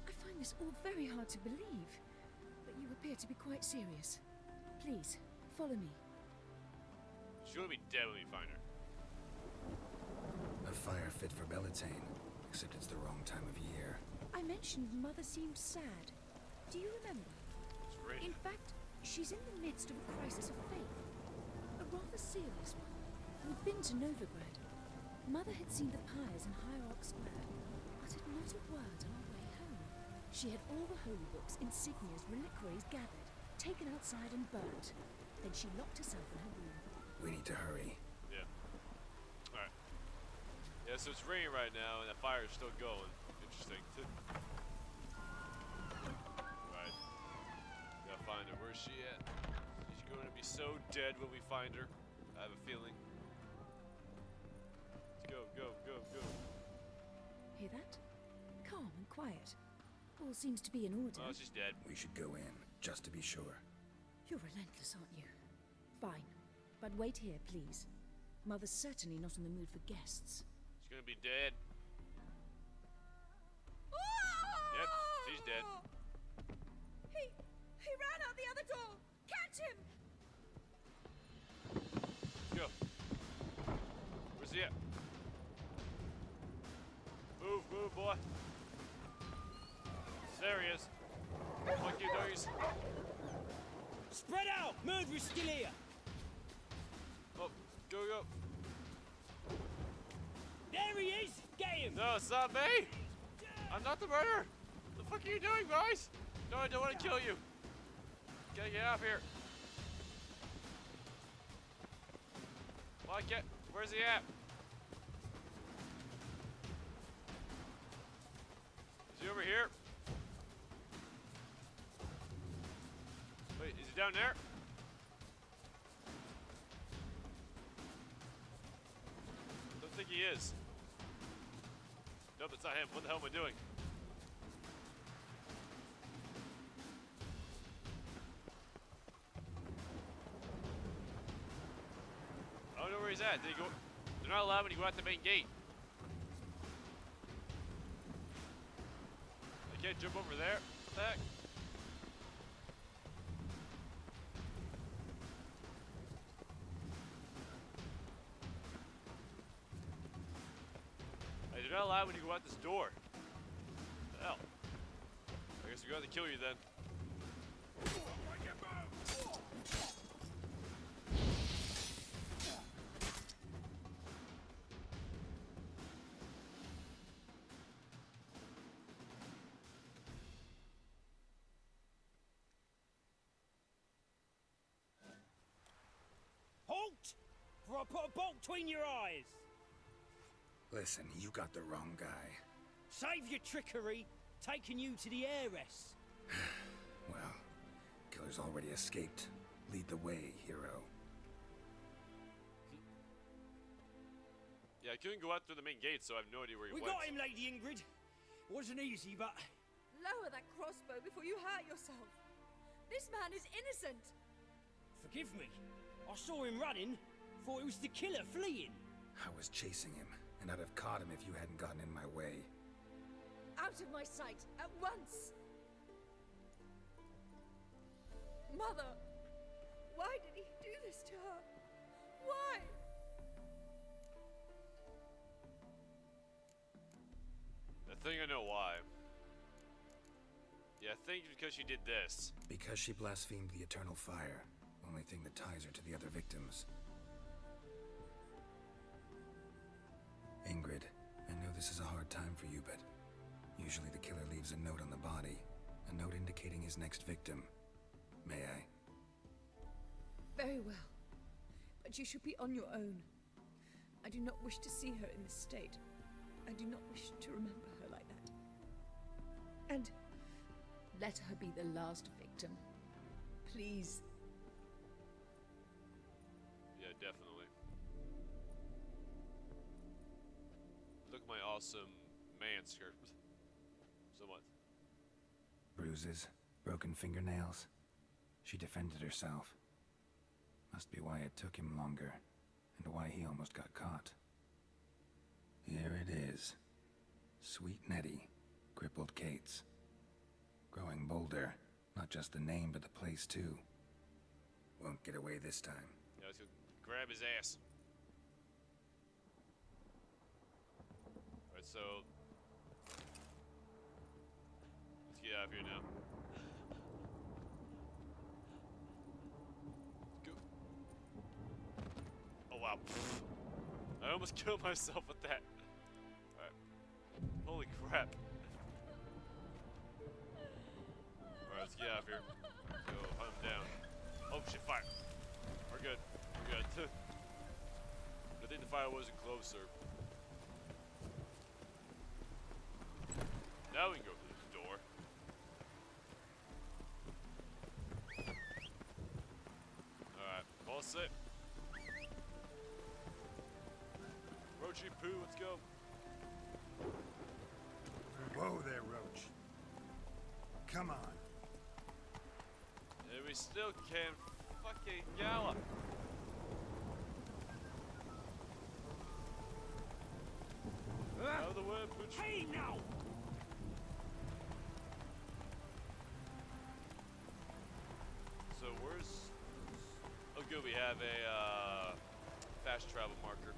I find this all very hard to believe, but you appear to be quite serious. Please, follow me. She's gonna be dead when we find her. A fire fit for Bellatane, except it's the wrong time of year. I mentioned Mother seemed sad. Do you remember? It's raining. In fact, she's in the midst of a crisis of faith. A rather serious one. We'd been to Novigrad. Mother had seen the pyres in Hierarch Square, uttered not a word on our way home. She had all the holy books, insignias, reliquaries gathered, taken outside and burnt. Then she locked herself in her room. We need to hurry. Yeah. Alright. Yeah, so it's raining right now, and the fire is still going. Interesting. Right. Gotta find her. Where's she at? She's going to be so dead when we find her. I have a feeling. Let's go, go, go, go. Hear that? Calm and quiet. All seems to be in order. Oh, she's dead. We should go in, just to be sure. You're relentless, aren't you? Fine. But wait here, please. Mother's certainly not in the mood for guests. She's gonna be dead. Yep, she's dead. He ran out the other door! Catch him! Let's go. Where's he at? Move, move, boy. There he is. Fuck you, doggies. Spread out! Murderer's still here! Oh, go, go. There he is! Get him! No, it's not me! I'm not the murderer! What the fuck are you doing, guys? No, I don't want to kill you. Gotta get out of here. Well, I can't. Where's he at? Is he over here? Wait, is he down there? Don't think he is. Nope, it's not him. What the hell am I doing? I don't know where he's at. Did he go? They're not allowed when you go out the main gate. I can't jump over there. What the heck? Hey, they're not allowed when you go out this door. What the hell? I guess we're going to kill you then. Halt! For I put a bolt between your eyes! Listen, you got the wrong guy. Save your trickery, taking you to the heiress. Well, killer's already escaped. Lead the way, hero. Yeah, I couldn't go out through the main gate, so I have no idea where he We went. got him, Lady Ingrid. Wasn't easy, but... Lower that crossbow before you hurt yourself. This man is innocent. Forgive me. I saw him running. Thought it was the killer fleeing. I was chasing him, and I'd have caught him if you hadn't gotten in my way. Out of my sight, at once! Mother! Why did he do this to her? Why? I think I know why. Yeah, I think because she did this. Because she blasphemed the eternal fire. Only thing that ties her to the other victims. Ingrid, I know this is a hard time for you, but usually the killer leaves a note on the body. A note indicating his next victim. May I? Very well. But you should be on your own. I do not wish to see her in this state. I do not wish to remember her like that. And let her be the last victim. Please. Yeah, definitely. Look at my awesome man skirt. So what? Bruises, broken fingernails. She defended herself. Must be why it took him longer, and why he almost got caught. Here it is. Sweet Nettie, crippled Kate's. Growing bolder, not just the name, but the place too. Won't get away this time. Yeah, let's go grab his ass. Alright, so let's get out of here now. Go. Oh wow. I almost killed myself with that. Alright. Holy crap. Alright, let's get out of here. Let's go hunt him down. Oh shit, fire. We're good. We're good. I think the fire wasn't closer. Now we can go through this door. Alright, all set. Roachy Poo, let's go. Whoa there, Roach. Come on. And we still can't fucking gallop. Out of the way, put you. Hey, now! So where's... Oh good, we have a fast travel marker.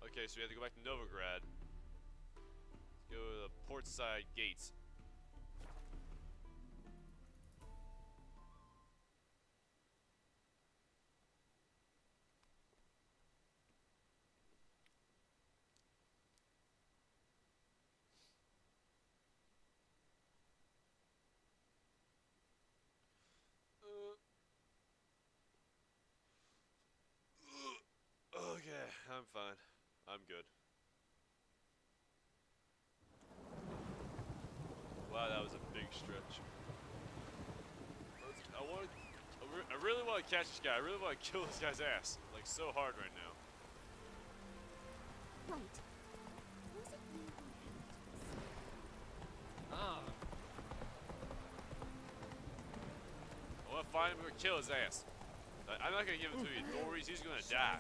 Okay, so we have to go back to Novigrad. Let's go to the port side gates. Okay, I'm fine. I'm good. Wow, that was a big stretch. I really want to catch this guy. I really want to kill this guy's ass. Like, so hard right now. Right. Was it you who helped us? I want to find him and kill his ass. I'm not going to give him to the authorities. He's going to die.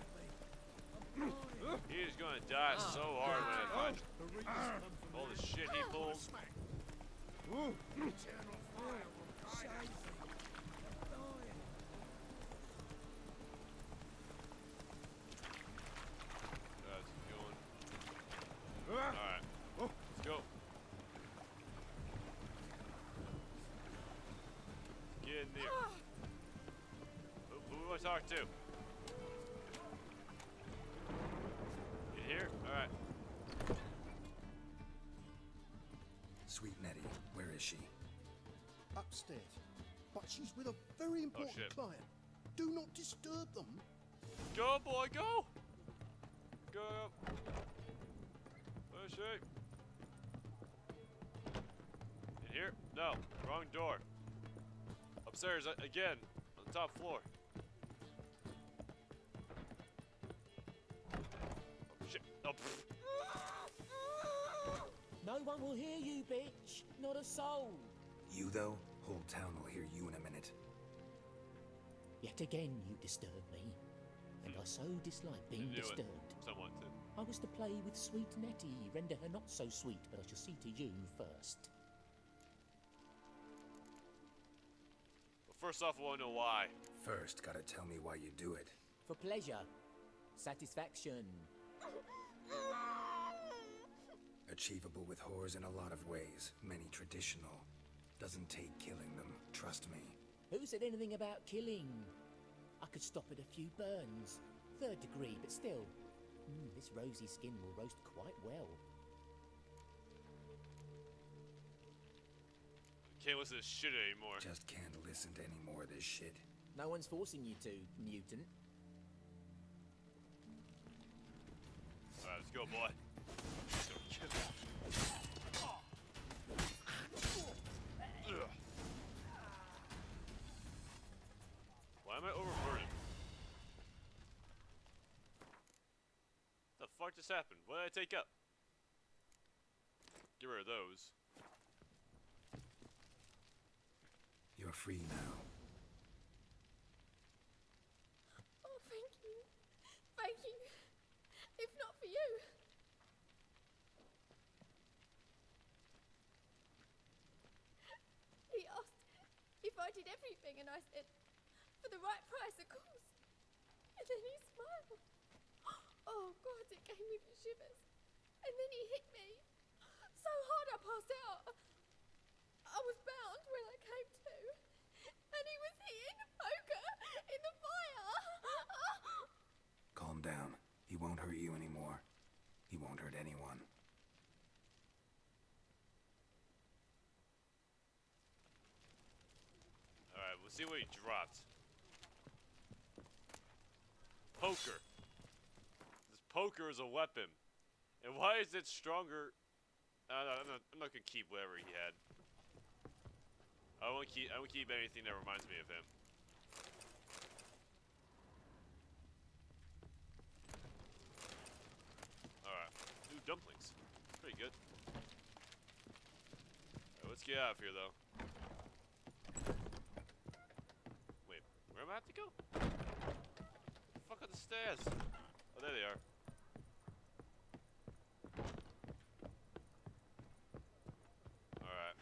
He is going to die so hard when I find him. All the shit he pulls. Alright, let's go. Get in there. Who do I talk to? You here? Alright. Sweet Nettie, where is she? Upstairs. But she's with a very important shit. client. Do not disturb them. Go, boy, go! Go. Where's she? In here? No, wrong door. Upstairs again, on the top floor. Oh shit! Oh, pfft. No one will hear you, bitch. Not a soul. You, though? Whole town will hear you in a minute. Yet again you disturb me. And I so dislike being Knew it. disturbed. Someone to. I was to play with sweet Nettie, render her not so sweet, but I shall see to you first. Well, first off, I want to know why. First, gotta tell me why you do it. For pleasure. Satisfaction. Achievable with whores in a lot of ways, many traditional. Doesn't take killing them, trust me. Who said anything about killing? I could stop at a few burns. 3rd degree, but still. This rosy skin will roast quite well. Can't listen to this shit anymore. Just can't listen to any more of this shit. No one's forcing you to, mutant. Alright, let's go, boy. fuck just happened? What did I take up? Get rid of those. You're free now. Oh, thank you. Thank you. If not for you. He asked if I did everything, and I said, for the right price, of course. And then he smiled. Oh, God, it gave me the shivers. And then he hit me so hard I passed out. I was bound when I came to. And he was hitting the poker in the fire. Calm down. He won't hurt you anymore. He won't hurt anyone. Alright, we'll see what he dropped. Poker. This poker is a weapon. And why is it stronger? I'm not gonna keep whatever he had. I won't keep anything that reminds me of him. Alright. Ooh, dumplings. Pretty good. Alright, let's get out of here though. Wait, where am I have to go? The fuck are the stairs? Oh, there they are. Alright.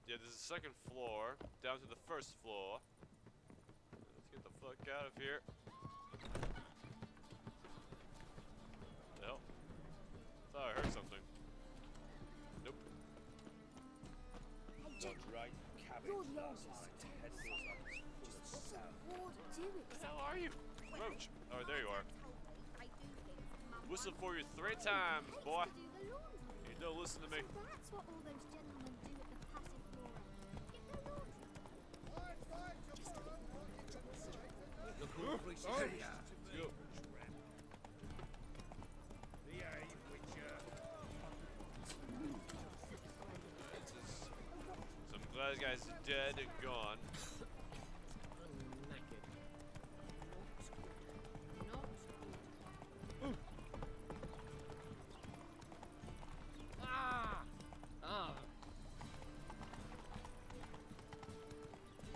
Yeah, this is the second floor, down to the first floor. Let's get the fuck out of here. The hell? Thought I heard something. Nope. Right, cabbage. You're the Last oldest. night, head feels like it's full of sound. What do it? Where the hell are you? Roach. Oh, there you are. Whistle for you 3 times, boy. You don't listen to me. That's what all those gentlemen do at the passive forum. Get their laundry. Look who the police is here. Go. Behave, Witcher. So I'm glad the guy's dead and gone.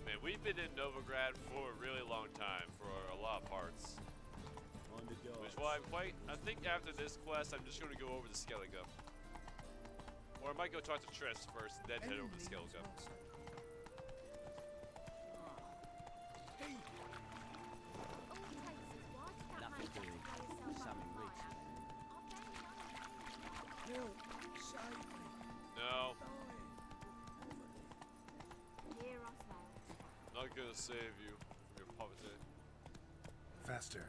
Man, we've been in Novigrad for a really long time, for a lot of parts. Which is why I think after this quest, I'm just going to go over the Skellige. Or I might go talk to Triss first, then head over to Skellige. Nothing doing. Something reach. Help! Save me! No, Hear us out. not gonna save you from your poverty. Faster.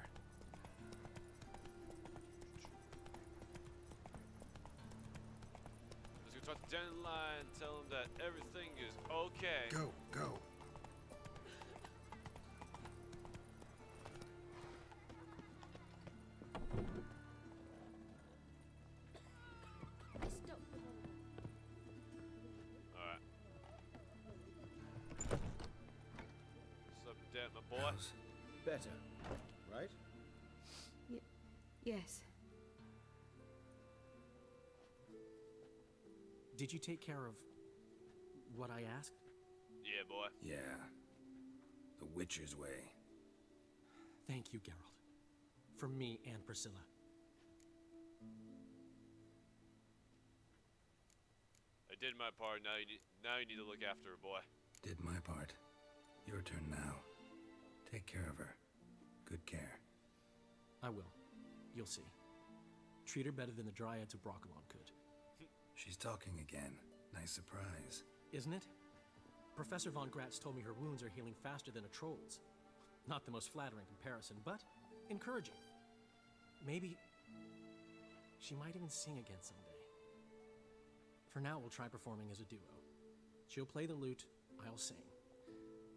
Let's go talk to Dandelion, tell him that everything is okay. Go, go. Stop the Alright. What's up, Dan, my boy? How's- Better, right? Yes. Did you take care of what I asked? Yeah, boy. Yeah. The Witcher's way. Thank you, Geralt. From me and Priscilla. I did my part. Now you need to look after her, boy. Did my part. Your turn now. Take care of her. Good care. I will. You'll see. Treat her better than the Dryads of Brokilon could. She's talking again. Nice surprise. Isn't it? Professor von Gratz told me her wounds are healing faster than a troll's. Not the most flattering comparison, but encouraging. Maybe she might even sing again someday. For now, we'll try performing as a duo. She'll play the lute, I'll sing.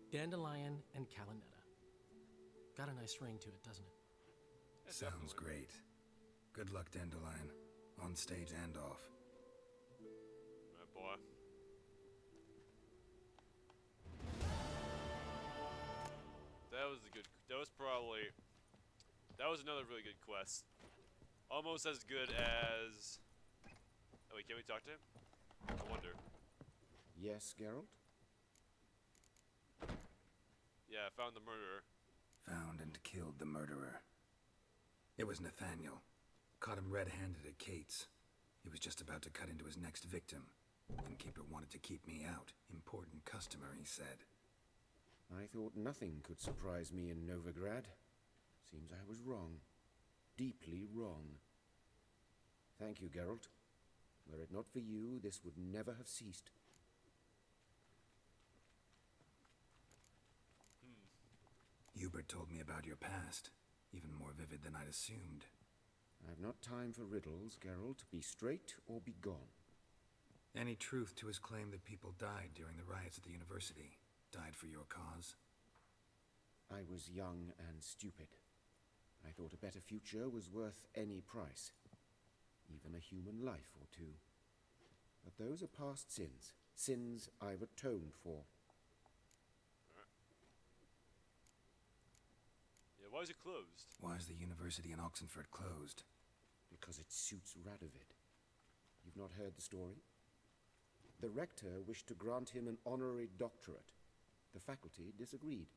Dandelion and Calinetta. Got a nice ring to it, doesn't it? Sounds great. Good luck, Dandelion. On stage and off. My boy. That was probably That was another really good quest. Almost as good as... Oh wait, can we talk to him? I wonder. Yes, Geralt? Yeah, I found the murderer. Found and killed the murderer. It was Nathaniel. Caught him red-handed at Kate's. He was just about to cut into his next victim. Innkeeper wanted to keep me out. Important customer, he said. I thought nothing could surprise me in Novigrad. Seems I was wrong. Deeply wrong. Thank you, Geralt. Were it not for you, this would never have ceased. Hubert told me about your past. Even more vivid than I'd assumed. I've not time for riddles, Geralt. Be straight or be gone. Any truth to his claim that people died during the riots at the university? Died for your cause? I was young and stupid. I thought a better future was worth any price. Even a human life or two. But those are past sins. Sins I've atoned for. Yeah, why is it closed? Why is the university in Oxenford closed? Because it suits Radovid. You've not heard the story? The rector wished to grant him an honorary doctorate. The faculty disagreed.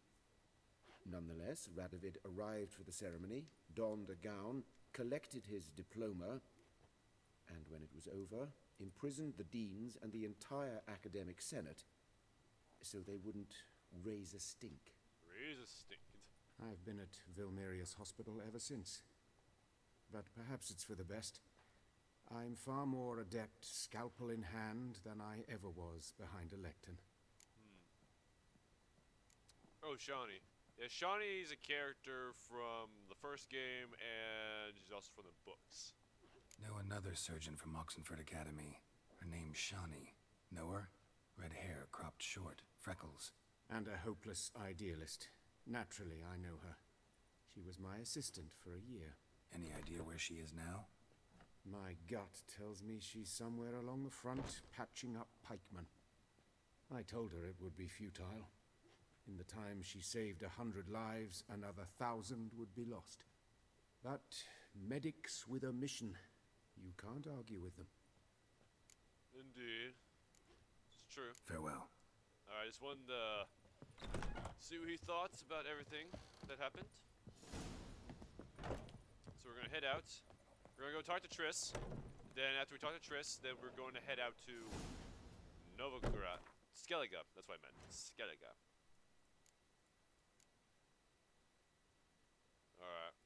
Nonetheless, Radovid arrived for the ceremony, donned a gown, collected his diploma, and when it was over, imprisoned the deans and the entire academic senate so they wouldn't raise a stink. Raise a stink. I've been at Vilmerius Hospital ever since. But perhaps it's for the best. I'm far more adept scalpel in hand than I ever was behind a lectern. Oh, Shawnee. Yeah, Shawnee's a character from the first game, and she's also from the books. Know another surgeon from Oxenford Academy. Her name's Shawnee. Know her? Red hair, cropped short, freckles. And a hopeless idealist. Naturally, I know her. She was my assistant for a year. Any idea where she is now? My gut tells me she's somewhere along the front, patching up pikemen. I told her it would be futile. In the time she saved 100 lives, another 1,000 would be lost. But medics with a mission, you can't argue with them. Indeed. It's true. Farewell. Alright, just wanted to see what he thought about everything that happened. So we're gonna head out. We're gonna go talk to Triss. Then after we talk to Triss, then we're going to head out to Novigrad. Skellige, that's what I meant. Skellige. Alright.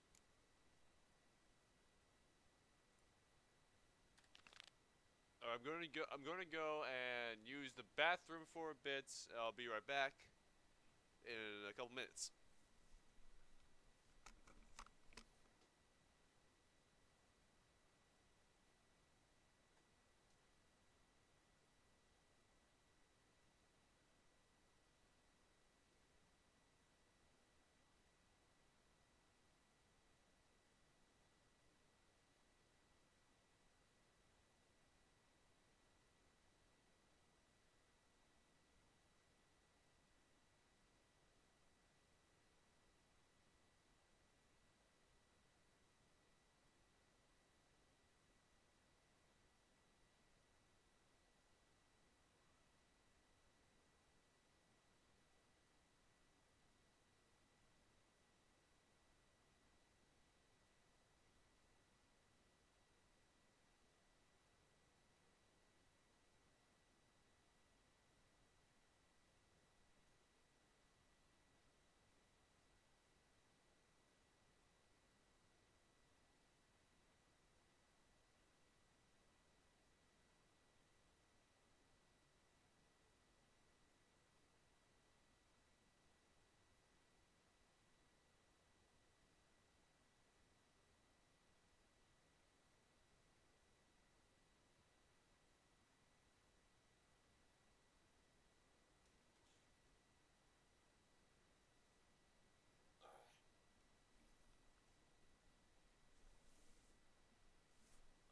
I'm gonna go and use the bathroom for a bit. I'll be right back in a couple minutes.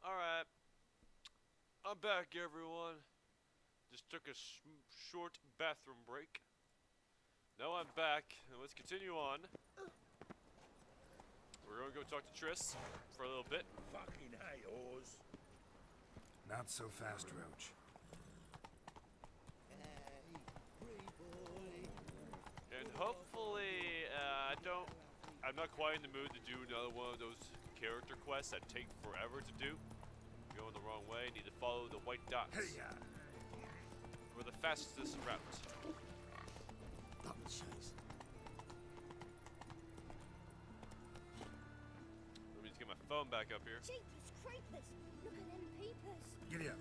Alright. I'm back, everyone. Just took a short bathroom break. Now I'm back, and let's continue on. We're gonna go go talk to Triss for a little bit. Fucking hey, Oz. Not so fast, Roach. And hopefully, I'm not quite in the mood to do another one of those character quests that take forever to do. Going the wrong way, need to follow the white dots. For the fastest route. Double chase. Let me just get my phone back up here. Jeepers creepers! Look at them peepers! Giddy up.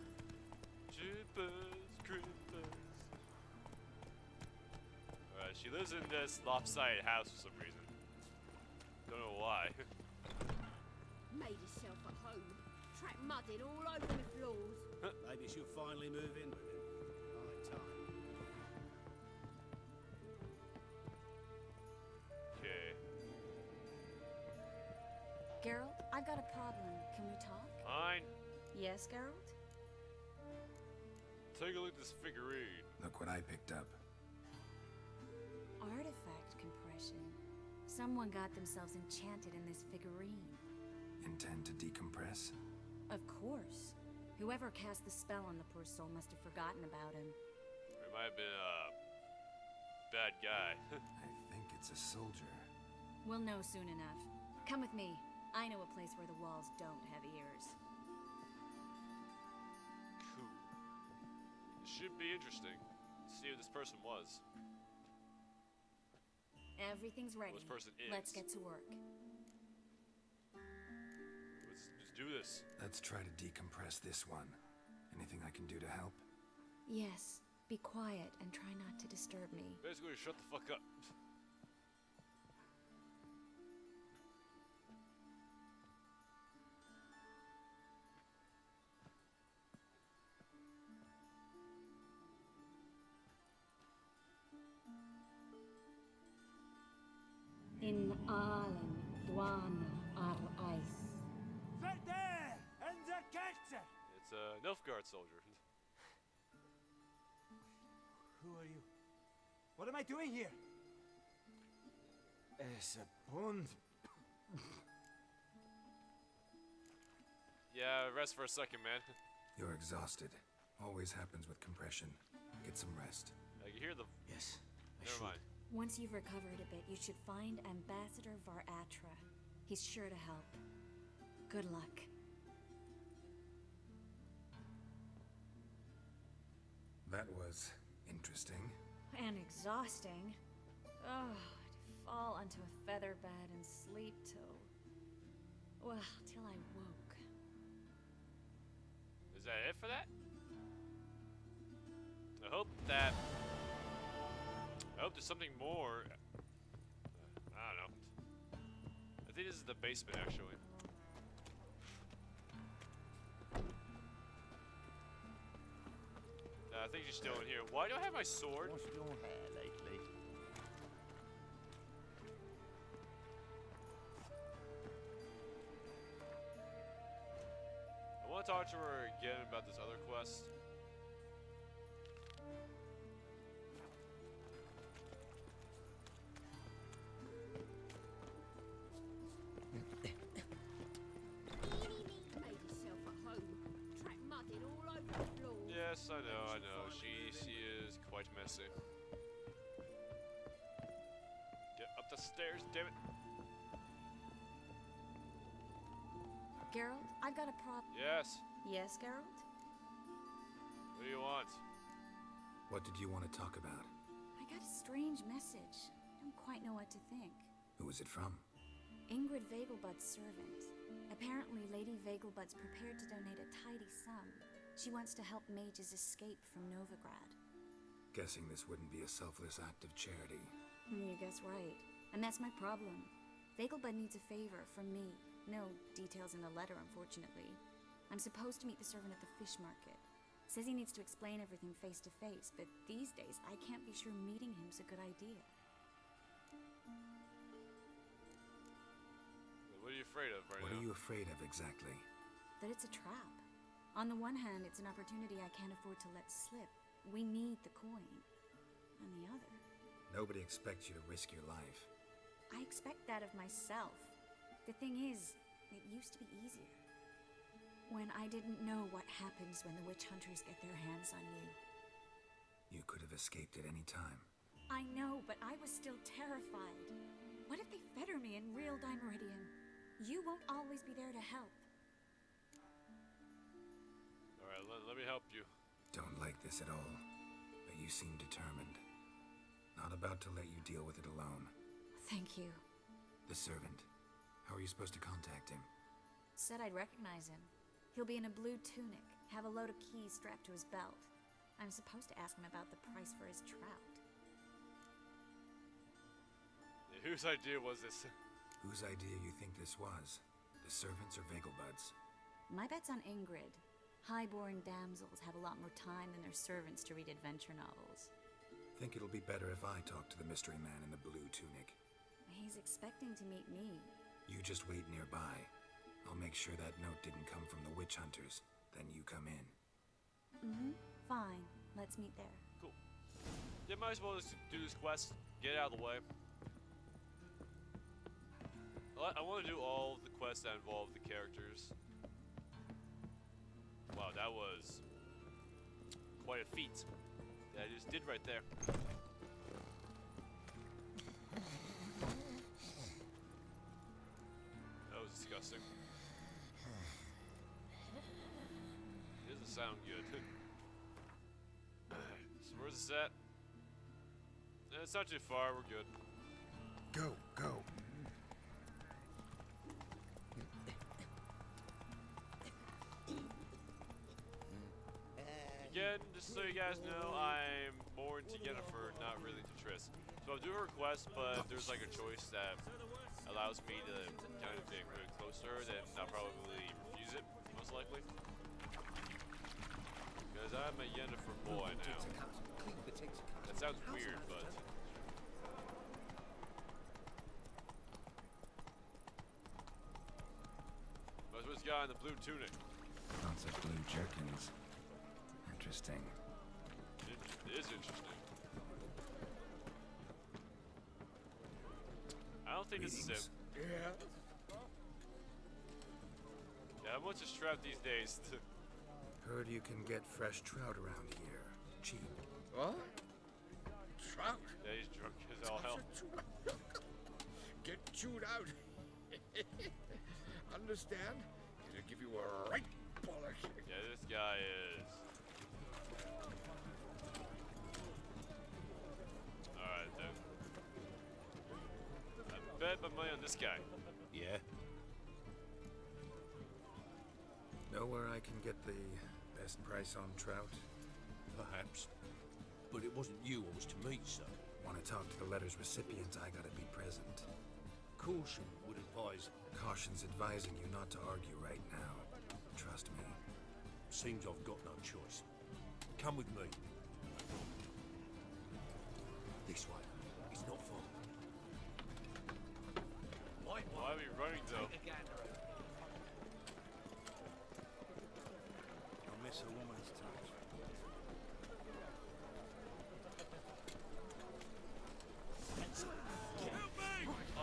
Jeepers creepers. Alright, she lives in this lopsided house for some reason. Don't know why. Made herself at home. Track mudding all over the floors. Maybe she'll finally move in with him. High time. Okay. Geralt, I've got a problem. Can we talk? Fine. Yes, Geralt? Take a look at this figurine. Look what I picked up. Artifact compression. Someone got themselves enchanted in this figurine. Intend to decompress? Of course. Whoever cast the spell on the poor soul must have forgotten about him. It might have been a bad guy. I think it's a soldier. We'll know soon enough. Come with me. I know a place where the walls don't have ears. Cool. It should be interesting. See who this person was. Everything's ready. Who this person is. Let's get to work. Let's do this. Let's try to decompress this one. Anything I can do to help? Yes. Be quiet and try not to disturb me. Basically, shut the fuck up. In Aalen, Dwana, ar Ice. It's a Nilfgaard soldier. Who are you? What am I doing here? It's a bond. Yeah, rest for a second, man. You're exhausted. Always happens with compression. Get some rest. I can hear the... Yes, Never mind. Once you've recovered a bit, you should find Ambassador Var-Atra. He's sure to help. Good luck. That was interesting. And exhausting. Oh, to fall onto a feather bed and sleep till... well, till I woke. Is that it for that? I hope there's something more. I don't know. I think this is the basement, actually. I think she's still in here. Why do I have my sword? What's your hair lately? I want to talk to her again about this other quest. Made herself at home. Track mudding all over the floors. Yes, I know. She is quite messy. Get up the stairs, damn it. Geralt, I've got a problem. Yes. Yes, Geralt? What do you want? What did you want to talk about? I got a strange message. I don't quite know what to think. Who was it from? Ingrid Vegelbud's servant. Apparently, Lady Vegelbud's prepared to donate a tidy sum. She wants to help mages escape from Novigrad. Guessing this wouldn't be a selfless act of charity. You guess right. And that's my problem. Vegelbud needs a favor from me. No details in the letter, unfortunately. I'm supposed to meet the servant at the fish market. Says he needs to explain everything face to face, but these days I can't be sure meeting him's a good idea. What are you afraid of right now? What are you afraid of exactly? That it's a trap. On the one hand, it's an opportunity I can't afford to let slip. We need the coin. On the other... Nobody expects you to risk your life. I expect that of myself. The thing is, it used to be easier. When I didn't know what happens when the witch hunters get their hands on you. You could have escaped at any time. I know, but I was still terrified. What if they fetter me in real Dimeridian? You won't always be there to help. Alright, let me help you. Don't like this at all, but you seem determined. Not about to let you deal with it alone. Thank you. The servant. How are you supposed to contact him? Said I'd recognize him. He'll be in a blue tunic, have a load of keys strapped to his belt. I'm supposed to ask him about the price for his trout. Yeah, whose idea was this? Whose idea you think this was? The servants or Vegelbud's? My bet's on Ingrid. High-born damsels have a lot more time than their servants to read adventure novels. Think it'll be better if I talk to the mystery man in the blue tunic. He's expecting to meet me. You just wait nearby. I'll make sure that note didn't come from the witch hunters. Then you come in. Mm-hmm. Fine. Let's meet there. Cool. Yeah, might as well just do this quest. Get out of the way. I want to do all the quests that involve the characters. Wow, that was quite a feat that I just did right there. That was disgusting. It doesn't sound good. Alright, so where's this at? It's not too far, we're good. Go, go. Again, just so you guys know, I'm more into Yennefer, not really into Triss. So I'll do a request, but if there's like a choice that allows me to kind of get really close to her, then I'll probably refuse it, most likely. Because I'm a Yennefer boy now. That sounds weird, but... What's this guy in the blue tunic? Lots of blue jerkins. Interesting. It is interesting. I don't think this is him. Yeah. Yeah, how much is trout these days? Heard you can get fresh trout around here. Cheap. What? Trout? Yeah, he's drunk as all hell. Get chewed out. Understand? It'll give you a right polish. Yeah, this guy is... Alright, then. I bet my money on this guy. Yeah? Know where I can get the best price on trout? Perhaps. But it wasn't you I was to meet, sir. Want to talk to the letter's recipient, I gotta be present. Caution would advise. Caution's advising you not to argue right now. Trust me. Seems I've got no choice. Come with me. This way. It's not far. Why are we running though? You'll miss a woman's touch.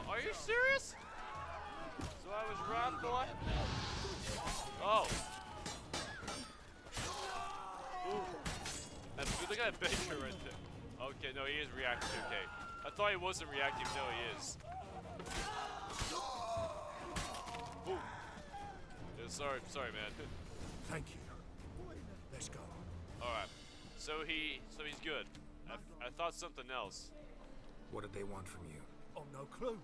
Are you serious? So I was robbed, boy? Oh. Ooh. Look at that Baker right there. Okay, no, he is reacting, okay. I thought he wasn't reacting, no, he is. Ooh. Yeah, sorry, man. Thank you. Let's go. Alright. So he's good. I thought something else. What did they want from you? I've no clue.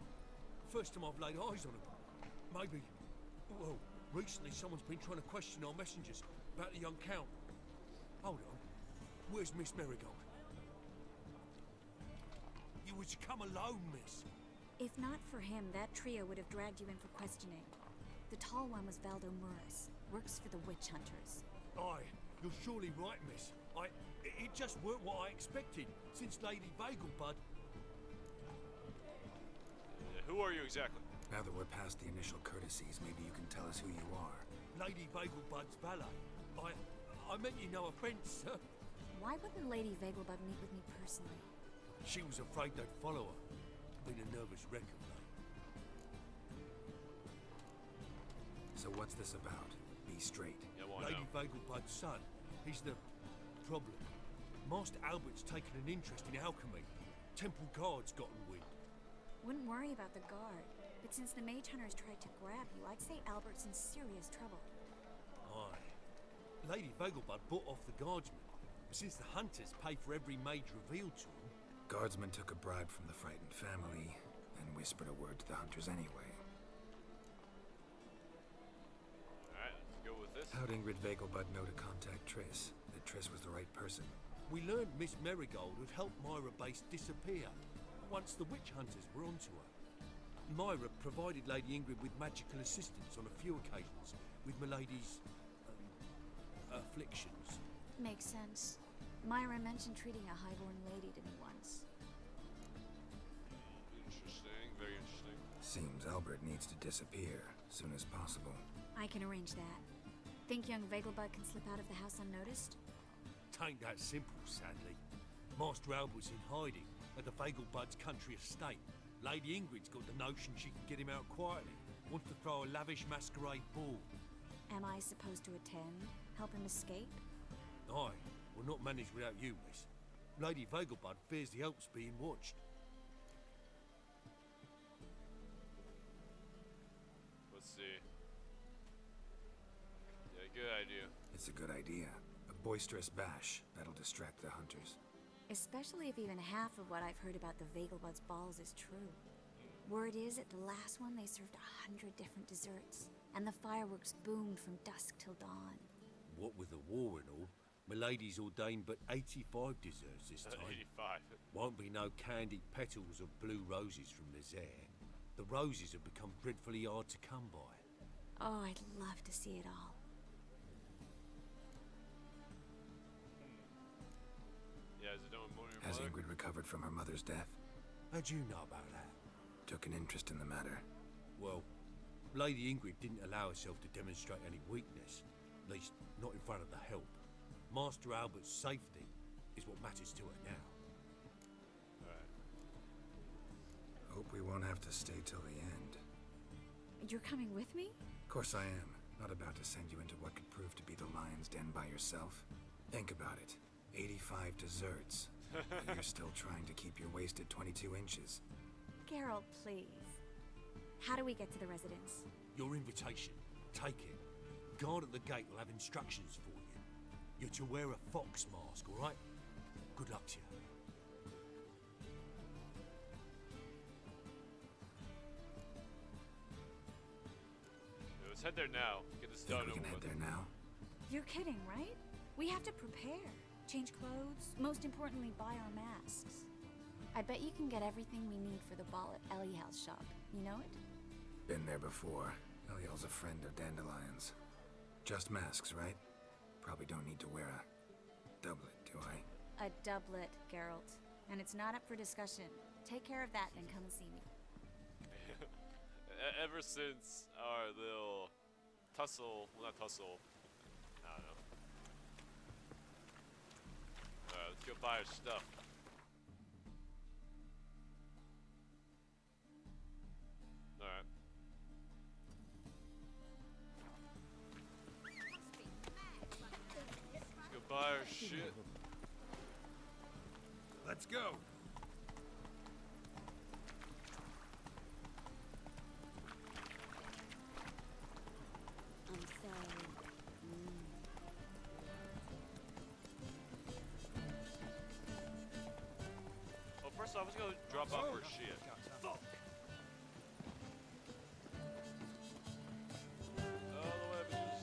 First time I've laid eyes on him. Maybe... Well, recently someone's been trying to question our messengers about the young Count. Hold on. Where's Miss Marigold? You was to come alone, miss. If not for him, that trio would have dragged you in for questioning. The tall one was Valdo Murris. Works for the witch hunters. Aye, you're surely right, miss. It just weren't what I expected, since Lady Vegelbud... Who are you exactly? Now that we're past the initial courtesies, maybe you can tell us who you are. Lady Vegelbud's valet. I meant you no offense, sir. Why wouldn't Lady Vegelbud meet with me personally? She was afraid they'd follow her. Been a nervous wreck of late. So what's this about? Be straight. Yeah, well, Lady Vegelbud's son. He's the problem. Master Albert's taken an interest in alchemy. Temple Guard's gotten wind. Wouldn't worry about the guard, but since the mage hunters tried to grab you, I'd say Albert's in serious trouble. Aye. Lady Vegelbud bought off the guardsmen. But since the hunters pay for every mage revealed to them... Guardsmen took a bribe from the frightened family and whispered a word to the hunters anyway. Alright, let's go with this. How'd Ingrid Vegelbud know to contact Triss? That Triss was the right person? We learned Miss Marigold had helped Myra Base disappear once the witch hunters were onto her. Myra provided Lady Ingrid with magical assistance on a few occasions with Milady's afflictions. Makes sense. Myra mentioned treating a highborn lady to me once. Interesting, very interesting. Seems Albert needs to disappear soon as possible. I can arrange that. Think young Vegelbud can slip out of the house unnoticed? Tain't that simple, sadly. Master Albert's in hiding at the Vegelbud's country estate. Lady Ingrid's got the notion she can get him out quietly. Wants to throw a lavish masquerade ball. Am I supposed to attend? Help him escape? Aye, will not manage without you, miss. Lady Vegelbud fears the Alps being watched. Let's see. Yeah, good idea. It's a good idea. A boisterous bash that'll distract the hunters. Especially if even half of what I've heard about the Vegelbud's balls is true. Word is, at the last one they served 100 different desserts, and the fireworks boomed from dusk till dawn. What with the war and all, Milady's ordained but 85 desserts this time. 85. Won't be no candied petals or blue roses from Nazaire. The roses have become dreadfully hard to come by. Oh, I'd love to see it all. Yeah, is it doing more than your Has mother? Ingrid recovered from her mother's death? How'd you know about that? Took an interest in the matter. Well, Lady Ingrid didn't allow herself to demonstrate any weakness. At least, not in front of the help. Master Albert's safety is what matters to her now. Hope we won't have to stay till the end. You're coming with me? Of course I am. Not about to send you into what could prove to be the lion's den by yourself. Think about it. 85 desserts. You're still trying to keep your waist at 22 inches. Geralt, please. How do we get to the residence? Your invitation. Take it. Guard at the gate will have instructions for you. You're to wear a fox mask, all right? Good luck to you. Let's head there now. Get this done Think we over can head with. there now? You're kidding, right? We have to prepare. Change clothes. Most importantly, buy our masks. I bet you can get everything we need for the ball at Eliel's shop. You know it? Been there before. Eliel's a friend of Dandelion's. Just masks, right? Probably don't need to wear a doublet, do I? A doublet, Geralt. And it's not up for discussion. Take care of that, then come and see me. Ever since our little tussle, well, not tussle, I don't know. Alright, let's go buy our stuff. Alright. Let's go buy our shit. Let's go. I'm sorry. Well, first off, let's go drop off our shit. Fuck. All the way, bitches.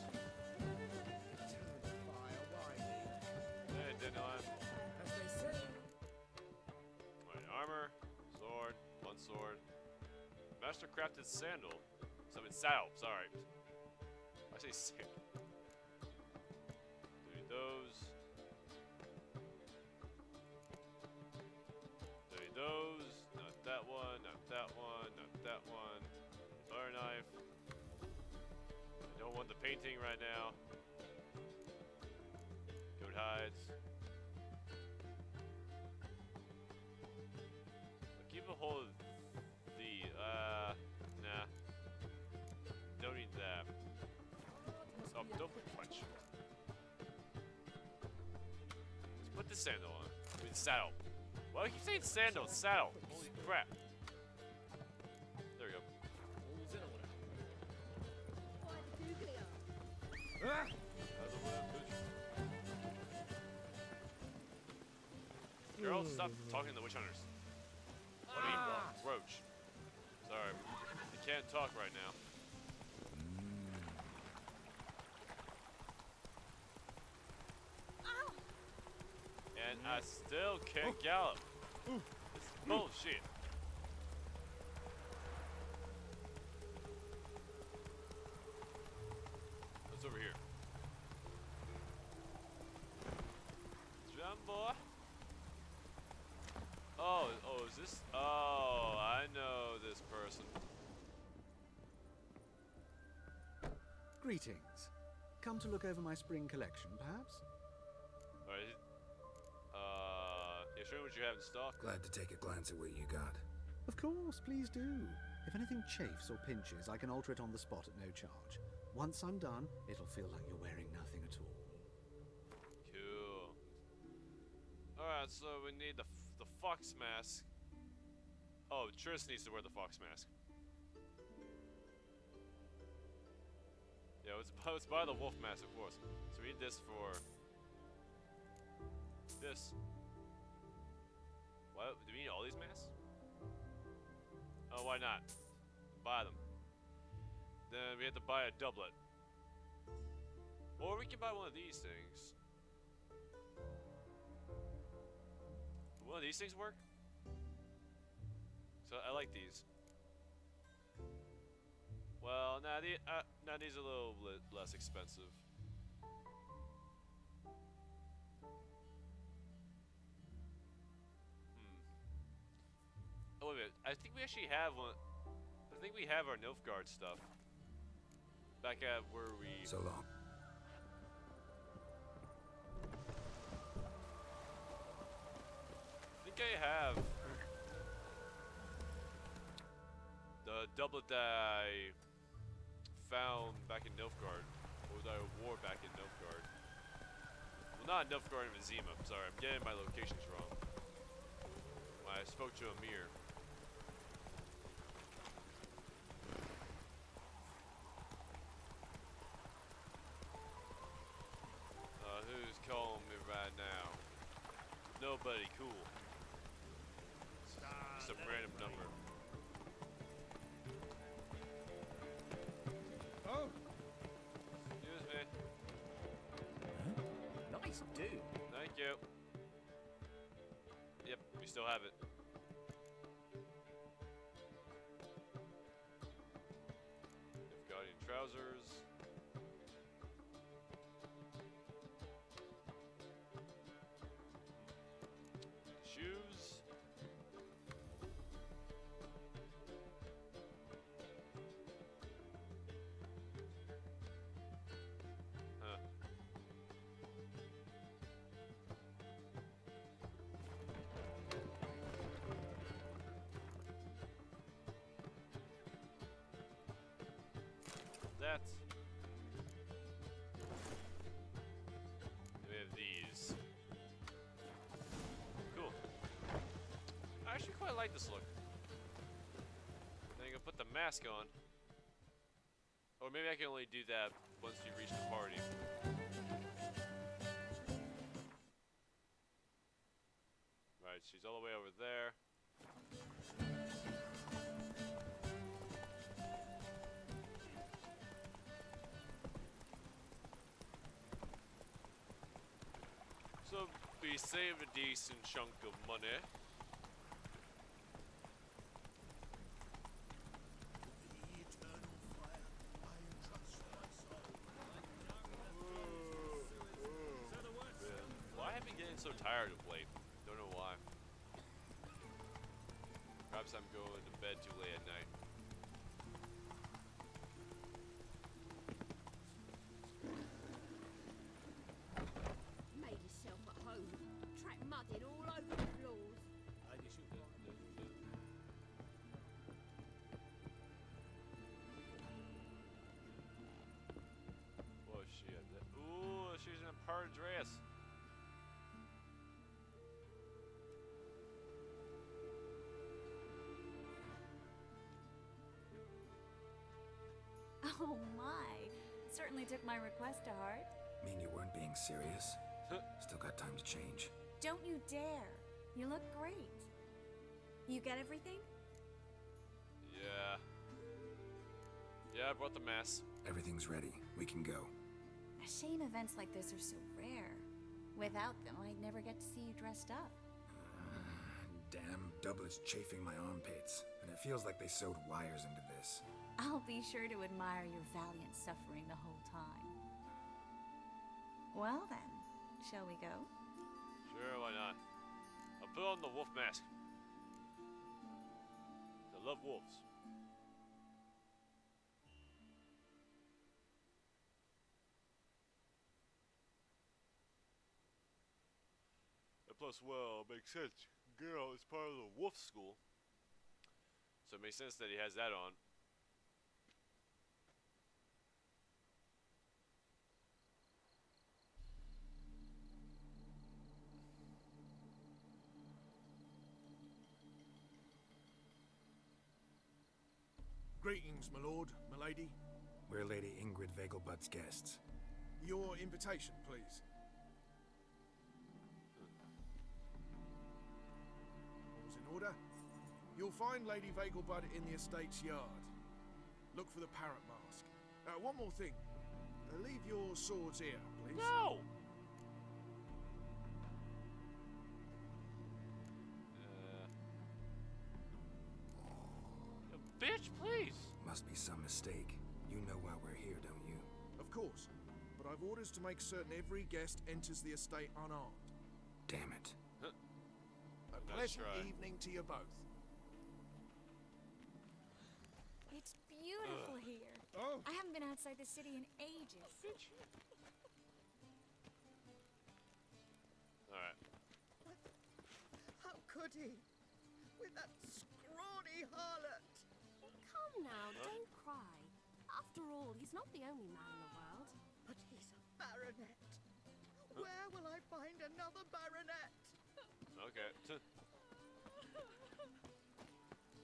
Hey, Dandelion. Alright, armor, sword, one sword. Master crafted sandal. Saddle, sorry. I say sandal. Do those. Do those. Not that one, not that one, not that one. Butter knife. I don't want the painting right now. Goat hides. I'll keep a hold of the, nah. Don't need that. Don't punch. Let's put the sandal on. I mean, saddle. Why do I keep saying sandal? Saddle. Holy crap. There we go. Ah! Girl, stop talking to the witch hunters. I mean, roach. Sorry, you can't talk right now. And I still can't gallop. This is bullshit. What's over here? Jump, boy. Oh, is this? Oh, I know this person. Greetings. Come to look over my spring collection, perhaps? Alright. Yeah, show me what you have in stock. Glad to take a glance at what you got. Of course, please do. If anything chafes or pinches, I can alter it on the spot at no charge. Once I'm done, it'll feel like you're wearing nothing at all. Cool. Alright, so we need the fox mask. Oh, Triss needs to wear the fox mask. Yeah, it's by the wolf mask, of course. So we need this for this. Why do we need all these masks? Oh, why not? Buy them. Then we have to buy a doublet. Or we can buy one of these things. Will one of these things work? So I like these. Well, nah, these are a little less expensive. Oh, wait a minute. I think we actually have one. I think we have our Nilfgaard stuff. Back at where we... So long. I think I have the doublet that I found back in Nilfgaard, or that I wore back in Nilfgaard. Well, not Nilfgaard and Vizima. I'm sorry, I'm getting my locations wrong. When I spoke to Amir. Who's calling me right now? Nobody cool. Some random number. Oh! Excuse me. Nice dude. Thank you. Yep, we still have it. Guardian trousers. Shoes. Huh. That. We have these. Cool. I actually quite like this look. Then you can put the mask on. Or maybe I can only do that once you reach the party. Right, she's all the way over there. So we saved a decent chunk of money. Why have I been getting so tired of late? Don't know why. Perhaps I'm going to bed too late at night. Made yourself at home. Track mudding all over the floors. Oh shit. certainly took my request to heart. Mean you weren't being serious? Still got time to change. Don't you dare. You look great. You get everything? Yeah. Yeah, I brought the mask. Everything's ready. We can go. A shame events like this are so rare. Without them, I'd never get to see you dressed up. Damn doublet's chafing my armpits, and it feels like they sewed wires into this. I'll be sure to admire your valiant suffering the whole time. Well then, shall we go? Sure, why not? I'll put on the wolf mask. I love wolves. And plus, well, makes sense. Girl is part of the wolf school. So it makes sense that he has that on. Greetings, my lord, my lady. We're Lady Ingrid Vegelbud's guests. Your invitation, please. All's in order. You'll find Lady Vegelbud in the estate's yard. Look for the parrot mask. One more thing. Leave your swords here, please. No! Bitch, please! Must be some mistake. You know why we're here, don't you? Of course. But I've orders to make certain every guest enters the estate unarmed. Damn it. A pleasant evening to you both. It's beautiful here. Oh. I haven't been outside the city in ages. Alright. How could he? With that scrawny harlot. Come now, don't cry. After all, he's not the only man in the world. But he's a baronet. Where will I find another baronet? Okay.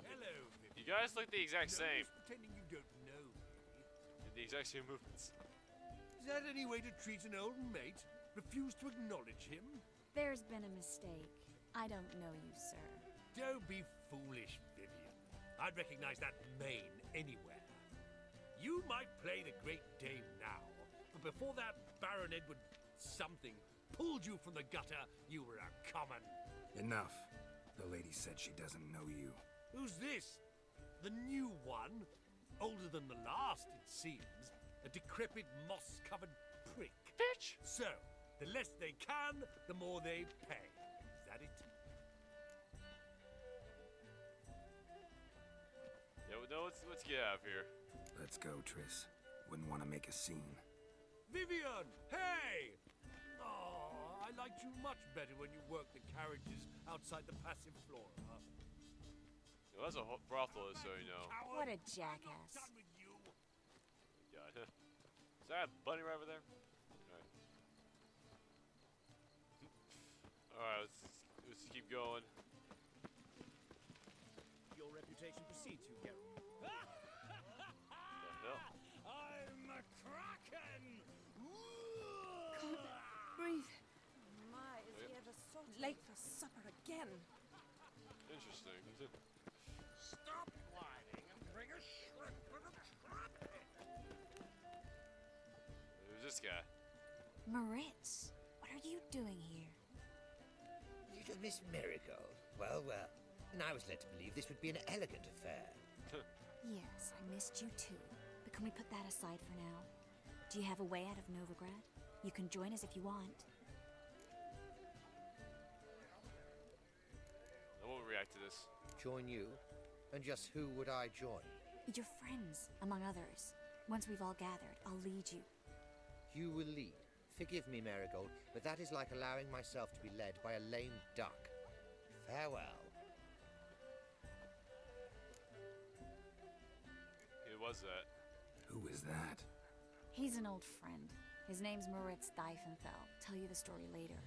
Hello, You guys look the exact same. Pretending you don't know me. The exact same movements. Is that any way to treat an old mate? Refuse to acknowledge him? There's been a mistake. I don't know you, sir. Don't be foolish, Vivian. I'd recognize that mane anywhere. You might play the Great Dame now, but before that Baron Edward something pulled you from the gutter, you were a common. Enough. The lady said she doesn't know you. Who's this? The new one? Older than the last, it seems. A decrepit, moss-covered prick. Bitch! So, the less they can, the more they pay. Is that it? Yeah, well, no, let's get out of here. Let's go, Triss. Wouldn't want to make a scene. Vivian! Hey! Oh, I liked you much better when you worked the carriages outside the passive flora. Yo, that's a brothel, so you know. What a jackass. God. Is that a bunny right over there? Alright. Alright, let's keep going. Your reputation precedes you, Geralt. The hell? I'm a kraken! Can't breathe. My, is he ever so late for supper again? Interesting. Stop whining and bring a shrimp and a trumpet! Who's this guy? Moritz, what are you doing here? Little Miss Marigold. Well, well. And I was led to believe this would be an elegant affair. Yes, I missed you too. But can we put that aside for now? Do you have a way out of Novigrad? You can join us if you want. I won't react to this. Join you? And just who would I join? Your friends, among others. Once we've all gathered, I'll lead you. You will lead. Forgive me, Marigold, but that is like allowing myself to be led by a lame duck. Farewell. Who was that? Who is that? He's an old friend. His name's Moritz Diefenfeld. Tell you the story later.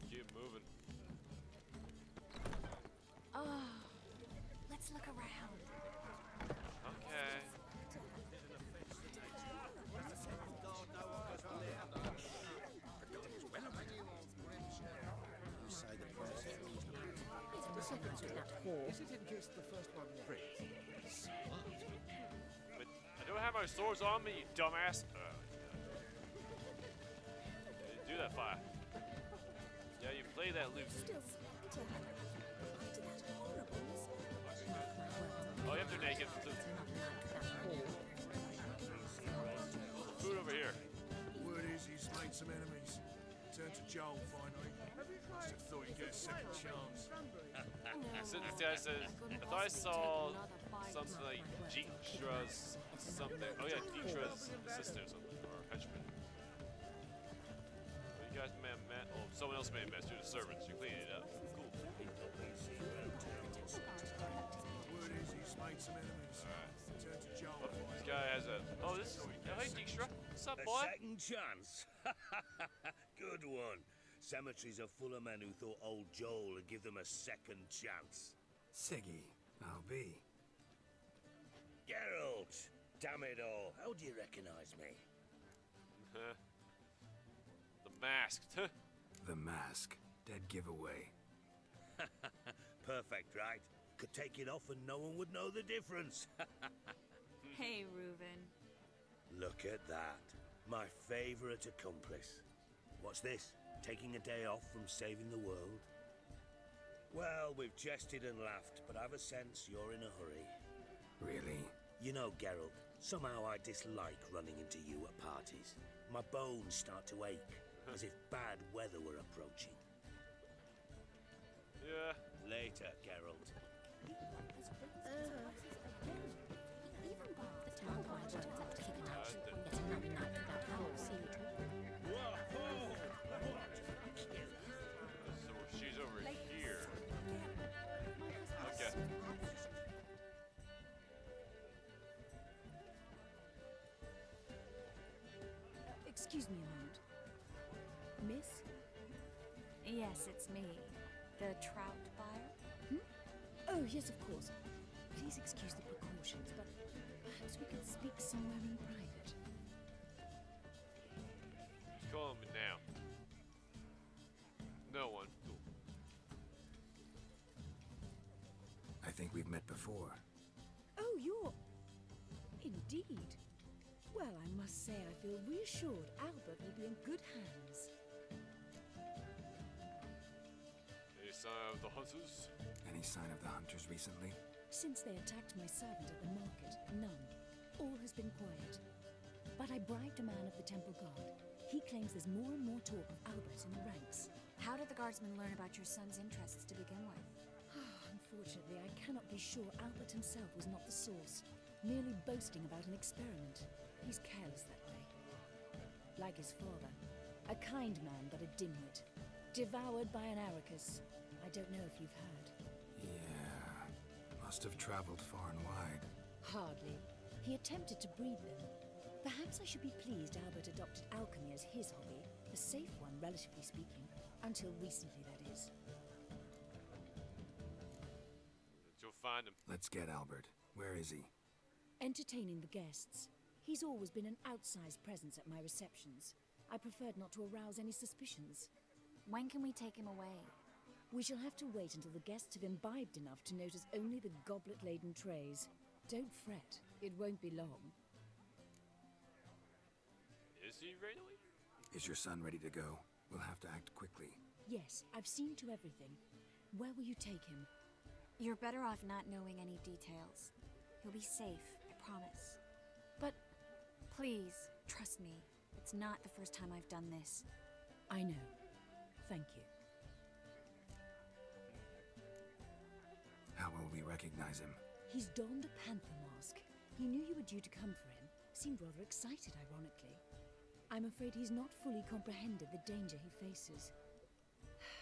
Keep moving. Oh, let's look around. Okay. my swords on me, you dumbass. Do that, fire. Yeah, you play that loose. Still Spectre. After that horrible Oh, yep, they're naked. Food over here. Word is he's made some enemies. Turned to Joel finally. Must have thought he'd get a second chance. This guy says, I thought I saw something like Dijkstra's something. Oh yeah, Dijkstra's assistant or something, or henchman. Oh, you guys may have met. Oh, someone else may have met. You're the servants. You're cleaning it up. Cool. Word is he's made some enemies. Turned to Joel. This guy has a. Oh, this. Hey, Dijkstra. What's up, boy? Second chance. Good one. Cemeteries are full of men who thought old Joel would give them a second chance. Siggy, I'll be. Geralt! Damn it all. How do you recognize me? The masked. The mask. Dead giveaway. Perfect, right? Could take it off and no one would know the difference. Hey, Reuven. Look at that. My favorite accomplice. What's this? Taking a day off from saving the world? Well, we've jested and laughed, but I've a sense you're in a hurry. Really? You know, Geralt, somehow I dislike running into you at parties. My bones start to ache, as if bad weather were approaching. Yeah. Later, Geralt. So she's over here. Okay. Excuse me a moment. Miss? Yes, it's me. The trout buyer? Oh, yes, of course. Please excuse the precautions, but perhaps we could speak somewhere in private. Who's calling me now? No one. Cool. I think we've met before. Oh, you're... Indeed. Well, I must say I feel reassured Albert will be in good hands. Any sign of the hunters? Any sign of the hunters recently? Since they attacked my servant at the market, none. All has been quiet. But I bribed a man of the Temple Guard. He claims there's more and more talk of Albert in the ranks. How did the guardsmen learn about your son's interests to begin with? Unfortunately, I cannot be sure Albert himself was not the source, merely boasting about an experiment. He's careless that way. Like his father, a kind man but a dimwit. Devoured by an Arrakis. I don't know if you've heard. Yeah. Must have traveled far and wide. Hardly. He attempted to breed them. Perhaps I should be pleased Albert adopted alchemy as his hobby. A safe one, relatively speaking. Until recently, that is. You'll find him. Let's get Albert. Where is he? Entertaining the guests. He's always been an outsized presence at my receptions. I preferred not to arouse any suspicions. When can we take him away? We shall have to wait until the guests have imbibed enough to notice only the goblet-laden trays. Don't fret. It won't be long. Is he ready to leave? Is your son ready to go? We'll have to act quickly. Yes, I've seen to everything. Where will you take him? You're better off not knowing any details. He'll be safe, I promise. But... Please, trust me. It's not the first time I've done this. I know. Thank you. How will we recognize him? He's donned a panther mask. He knew you were due to come for him. Seemed rather excited, ironically. I'm afraid he's not fully comprehended the danger he faces.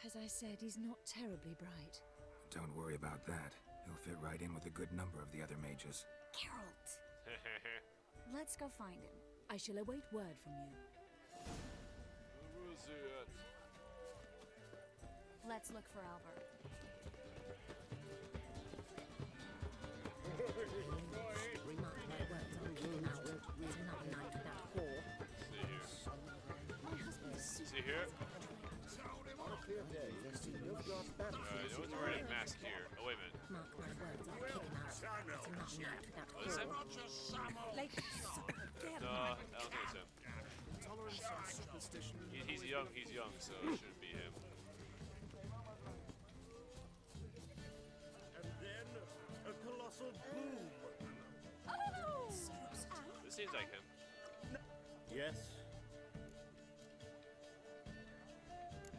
As I said, he's not terribly bright. Don't worry about that. He'll fit right in with a good number of the other mages. Geralt! Let's go find him. I shall await word from you. Where is he at? Let's look for Albert. Remark my words, I'm kicking out. There's another night without whore. See here. My husband is See here? Alright, no one's wearing a mask here. Oh, wait a minute. Mark my words, I'm kicking out. There's another night without Oh, this him? Like, No, I don't think it's him. Tolerance and superstition. He's young, so it shouldn't be him. And then a colossal boom. Oh! This seems like him. Yes.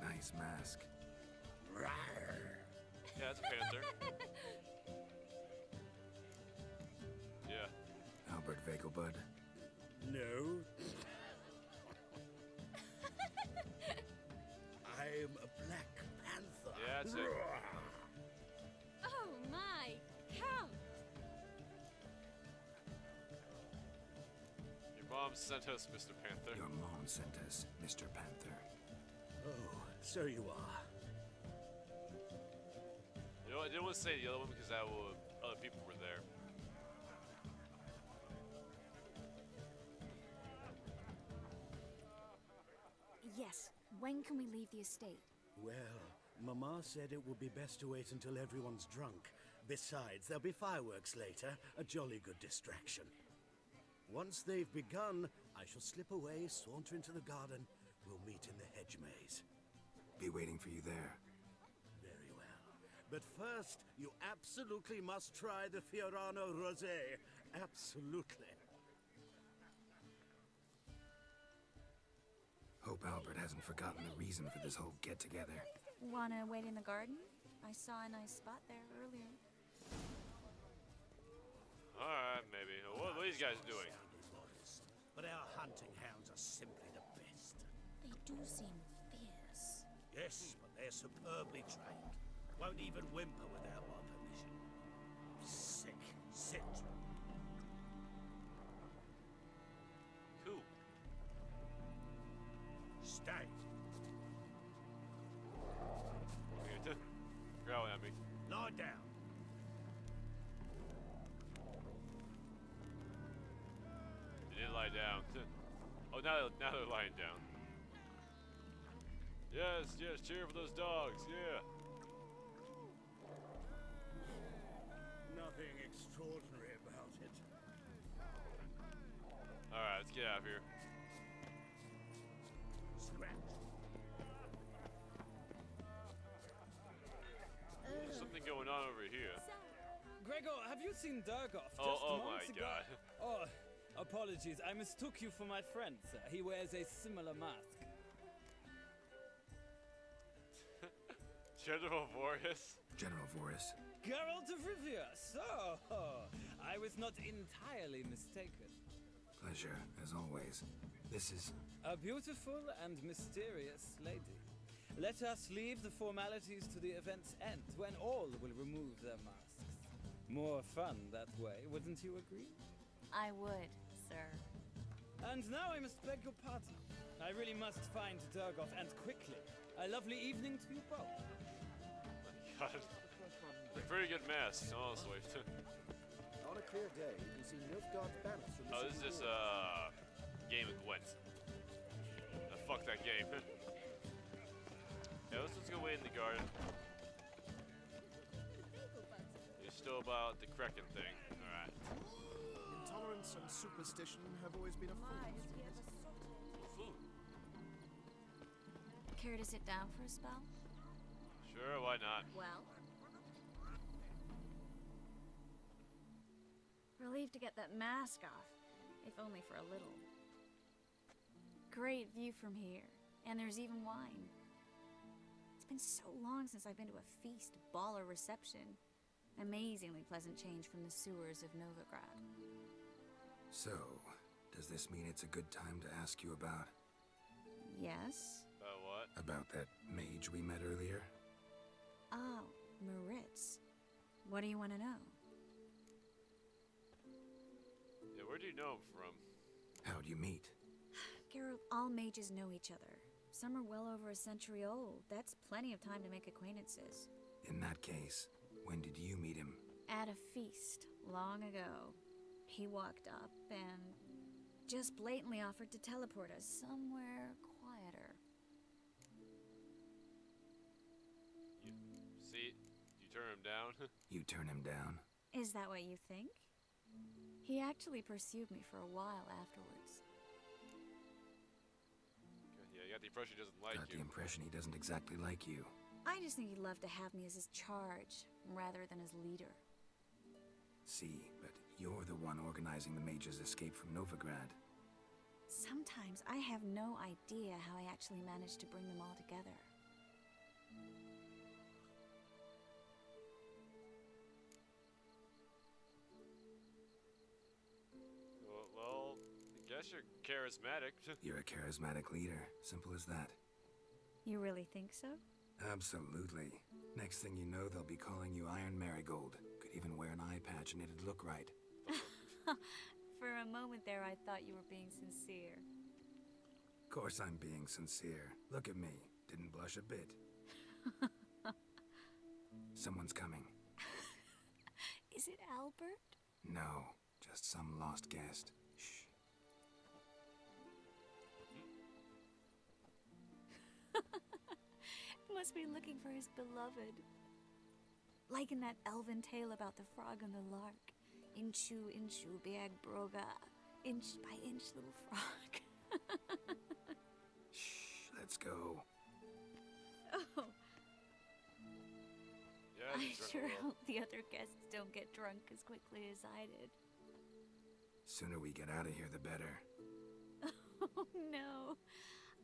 Nice mask. Yeah, that's a panther. Yeah. Albert Vegelbud. No. I'm a Black Panther. Yeah, that's it. Oh my, Count! Your mom sent us, Mr. Panther. Your mom sent us, Mr. Panther. Oh, so you are. You know, I didn't want to say the other one because other people were there. Yes. When can we leave the estate? Well, Mama said it would be best to wait until everyone's drunk. Besides, there'll be fireworks later, a jolly good distraction. Once they've begun, I shall slip away, saunter into the garden. We'll meet in the hedge maze. Be waiting for you there. Very well. But first, you absolutely must try the Fiorano Rosé. Absolutely. Hope Albert hasn't forgotten the reason for this whole get-together. Wanna wait in the garden? I saw a nice spot there earlier. Alright, maybe. What are these guys doing? But our hunting hounds are simply the best. They do seem fierce. Yes, but they're superbly trained. Won't even whimper without my permission. Sick. Sit. Cool. Stay. Growling at me. Lie down. They didn't lie down. Oh, now they're lying down. Yes, cheer for those dogs, yeah. Nothing extraordinary about it. Alright, let's get out of here. Scratch. There's something going on over here. Gregor, have you seen Durgoff? Oh my god. Oh, apologies. I mistook you for my friend, sir. He wears a similar mask. General Vorhis? General Vorhis. Geralt of Rivia. So, I was not entirely mistaken. Pleasure, as always. This is... A beautiful and mysterious lady. Let us leave the formalities to the event's end, when all will remove their masks. More fun that way, wouldn't you agree? I would, sir. And now I must beg your pardon. I really must find Durgoff, and quickly. A lovely evening to you both. God. Pretty good mask, honestly. On a clear day, you see Nilfgaard's banners from the Oh, this is just game of Gwent. Fuck that game. Yeah, let's just go wait in the garden. You're still about the Kraken thing. Alright. Intolerance and superstition have always been a fool's Food. Care to sit down for a spell? Sure, why not? Well. Relieved to get that mask off, if only for a little. Great view from here, and there's even wine. It's been so long since I've been to a feast, ball, or reception. Amazingly pleasant change from the sewers of Novigrad. So, does this mean it's a good time to ask you about... Yes? About what? About that mage we met earlier? Oh, Maritz. What do you want to know? Yeah, where do you know him from? How'd you meet? Geralt, all mages know each other. Some are well over a century old. That's plenty of time to make acquaintances. In that case, when did you meet him? At a feast, long ago. He walked up and just blatantly offered to teleport us somewhere quieter. See? You turn him down? You turn him down? Is that what you think? He actually pursued me for a while afterwards. Yeah, you got the impression he doesn't like Got you. the impression he doesn't exactly like you. I just think he'd love to have me as his charge, rather than his leader. See, but you're the one organizing the mage's escape from Novigrad. Sometimes I have no idea how I actually managed to bring them all together. Well, I guess you're charismatic. You're a charismatic leader. Simple as that. You really think so? Absolutely. Next thing you know, they'll be calling you Iron Marigold. Could even wear an eye patch and it'd look right. For a moment there, I thought you were being sincere. Of course I'm being sincere. Look at me. Didn't blush a bit. Someone's coming. Is it Albert? No, just some lost guest. Shh. Must be looking for his beloved. Like in that elven tale about the frog and the lark. Inchu, inchu, biag broga. Inch by inch, little frog. Shh, let's go. Oh. Yeah, I sure hope the other guests don't get drunk as quickly as I did. Sooner we get out of here, the better. Oh no.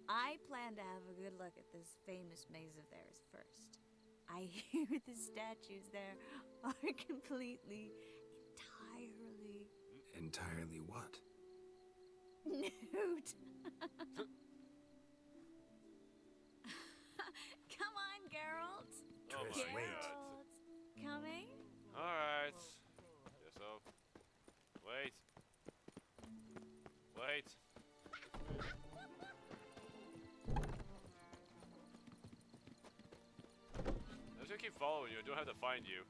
I plan to have a good look at this famous maze of theirs first. I hear the statues there are completely, Entirely what? nude. Come on, Geralt. Oh my Geralt. Coming? Alright. Guess so. Wait. Wait. I'm just gonna keep following you. I don't have to find you.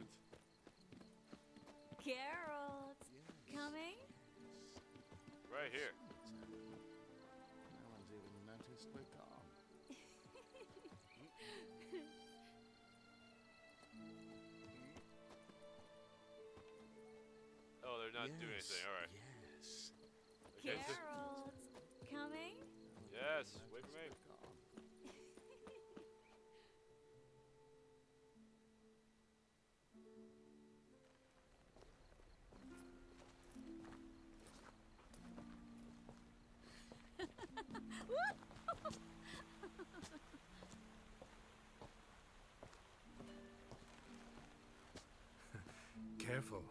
Geralt. Coming? Right here. No one's even noticed we're gone. Oh, they're not doing anything. Alright. Yes. Geralt. Coming? Yes. Wait for me. Careful.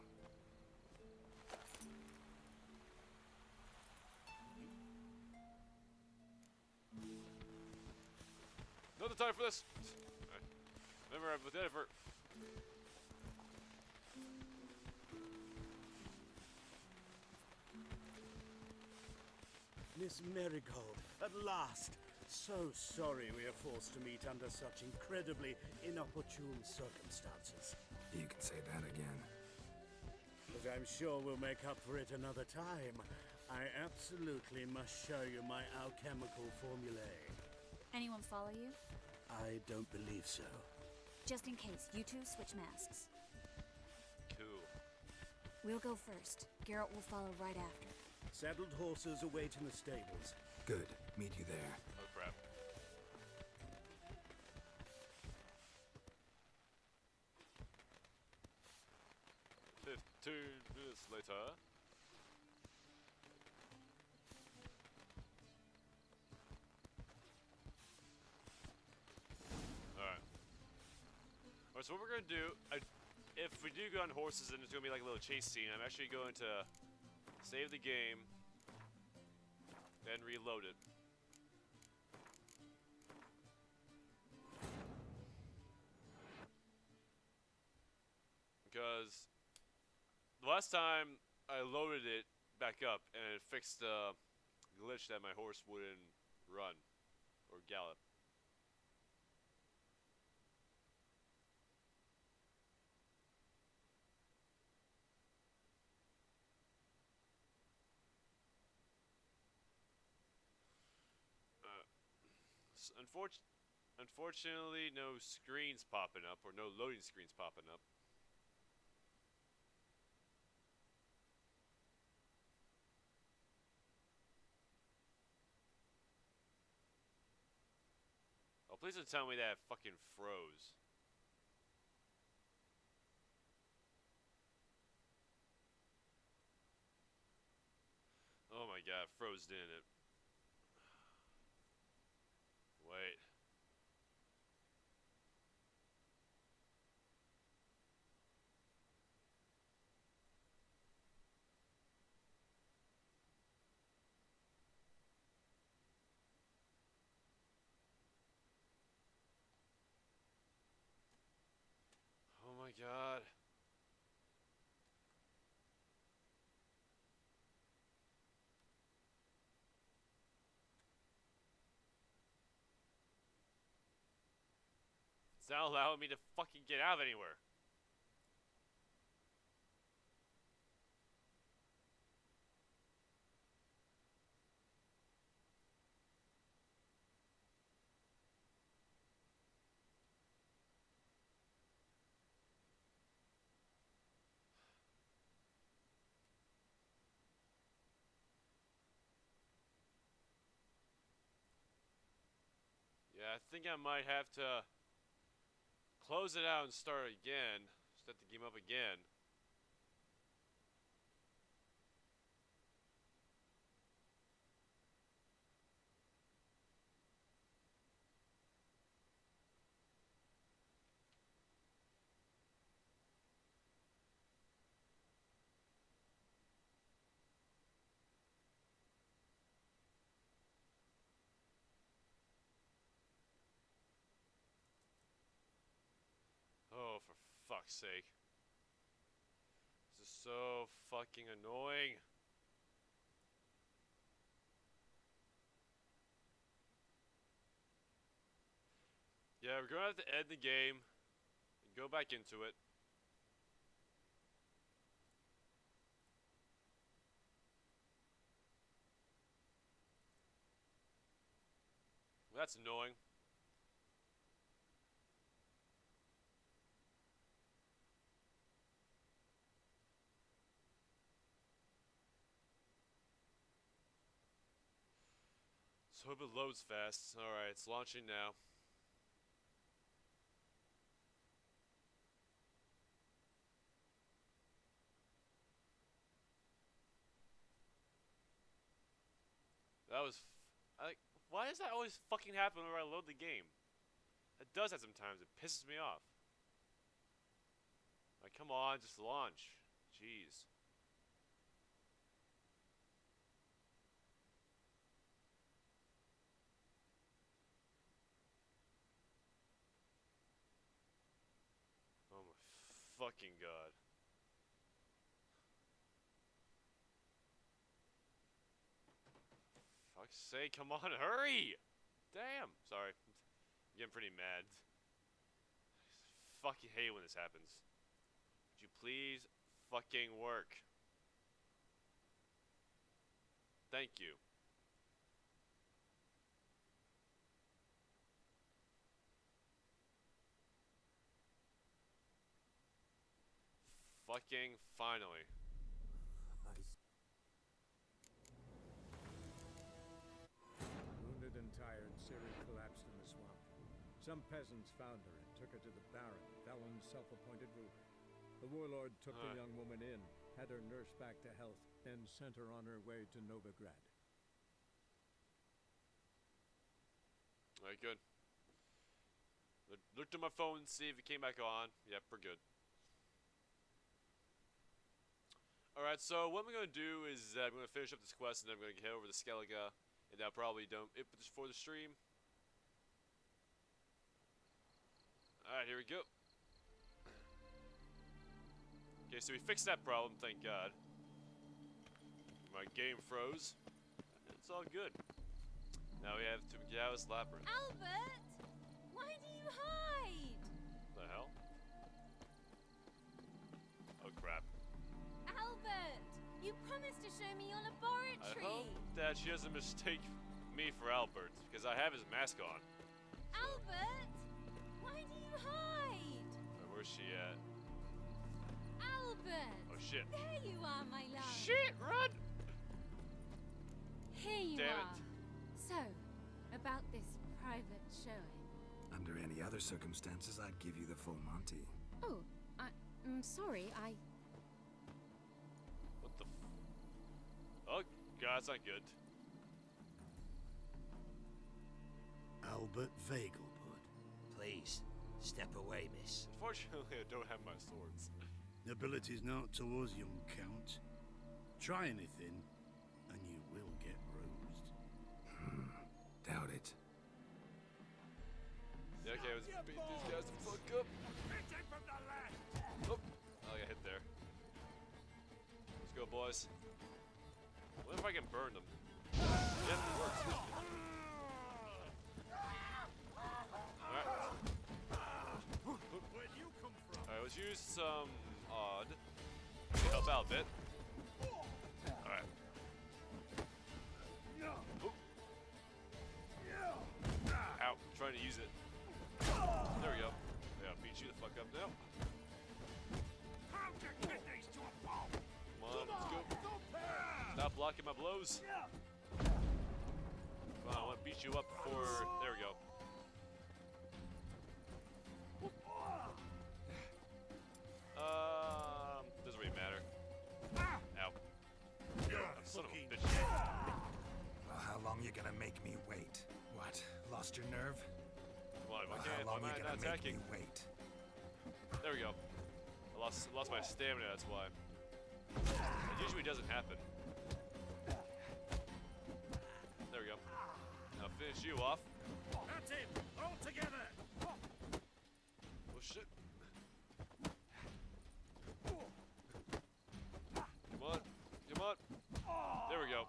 Another time for this. Remember, I'm with Edward. Miss Marigold, at last. So sorry we are forced to meet under such incredibly inopportune circumstances. You can say that again. But I'm sure we'll make up for it another time. I absolutely must show you my alchemical formulae. Anyone follow you? I don't believe so. Just in case, you two switch masks. Cool. We'll go first. Geralt will follow right after. Saddled horses await in the stables. Good. Meet you there. Oh crap. Minutes later. Alright. Alright, so what we're gonna do, if we do go on horses and there's gonna be like a little chase scene, I'm actually going to save the game, then reload it. Because the last time I loaded it back up and it fixed the glitch that my horse wouldn't run or gallop. Unfortunately, no screens popping up, or no loading screens popping up. Oh, please don't tell me that it fucking froze. Oh my god, it froze, didn't it? Wait. Oh my god. It's not allowing me to fucking get out of anywhere. Yeah, I think I might have to close it out and start again. Set the game up again. Oh, for fuck's sake. This is so fucking annoying. Yeah, we're gonna have to end the game and go back into it. That's annoying. So hope it loads fast. Alright, it's launching now. That was... why does that always fucking happen whenever I load the game? It does that sometimes. It pisses me off. Like, come on, just launch. Jeez. Oh my fucking god. Fuck's sake, come on, hurry! Damn! Sorry. I'm getting pretty mad. I fucking hate when this happens. Would you please fucking work? Thank you. Fucking finally. Wounded and tired, Ciri collapsed in the swamp. Some peasants found her and took her to the Baron, Valen's self-appointed ruler. The warlord took the young woman in, had her nursed back to health, then sent her on her way to Novigrad. Alright, good. Looked at my phone, see if it came back on. Yep, we're good. Alright, so what I'm going to do is I'm going to finish up this quest and then I'm going to head over to Skellige. And that'll probably do it for the stream. Alright, here we go. Okay, so we fixed that problem, thank God. My game froze. It's all good. Now we have to get out of this labyrinth. Albert! Why do you hide? The hell? Oh crap. Albert! You promised to show me your laboratory! I hope that she doesn't mistake me for Albert, because I have his mask on. Albert! Why do you hide? Where's she at? Albert! Oh shit. There you are, my love! Shit, run! Here you Damn are. So, about this private showing. Under any other circumstances, I'd give you the full Monty. Oh, I'm sorry, What the Oh, God, that's not good. Albert Vegelbud. Please, step away, miss. Unfortunately, I don't have my swords. Nobility's not towards young Count. Try anything, and you will get bruised. Doubt it. Yeah, okay, let's beat these guys the fuck up. Oh, I got hit there. Let's go, boys. What if I can burn them? Yeah, it works. Alright, let's use some odd to help out a bit. Alright. Ow, I'm trying to use it. There we go. Yeah, I'll beat you the fuck up now. Come on, let's go. Stop blocking my blows. Come on, I want to beat you up before. There we go. Doesn't really matter. Ow. Son of a bitch. Well, how long you gonna make me wait? What? Lost your nerve? Why Well, can't how long why you am I gonna not make attacking? me wait? There we go. I lost my stamina, that's why. It usually doesn't happen. There we go. Now finish you off. That's it! All together! Oh shit. Come on. Come on. There we go.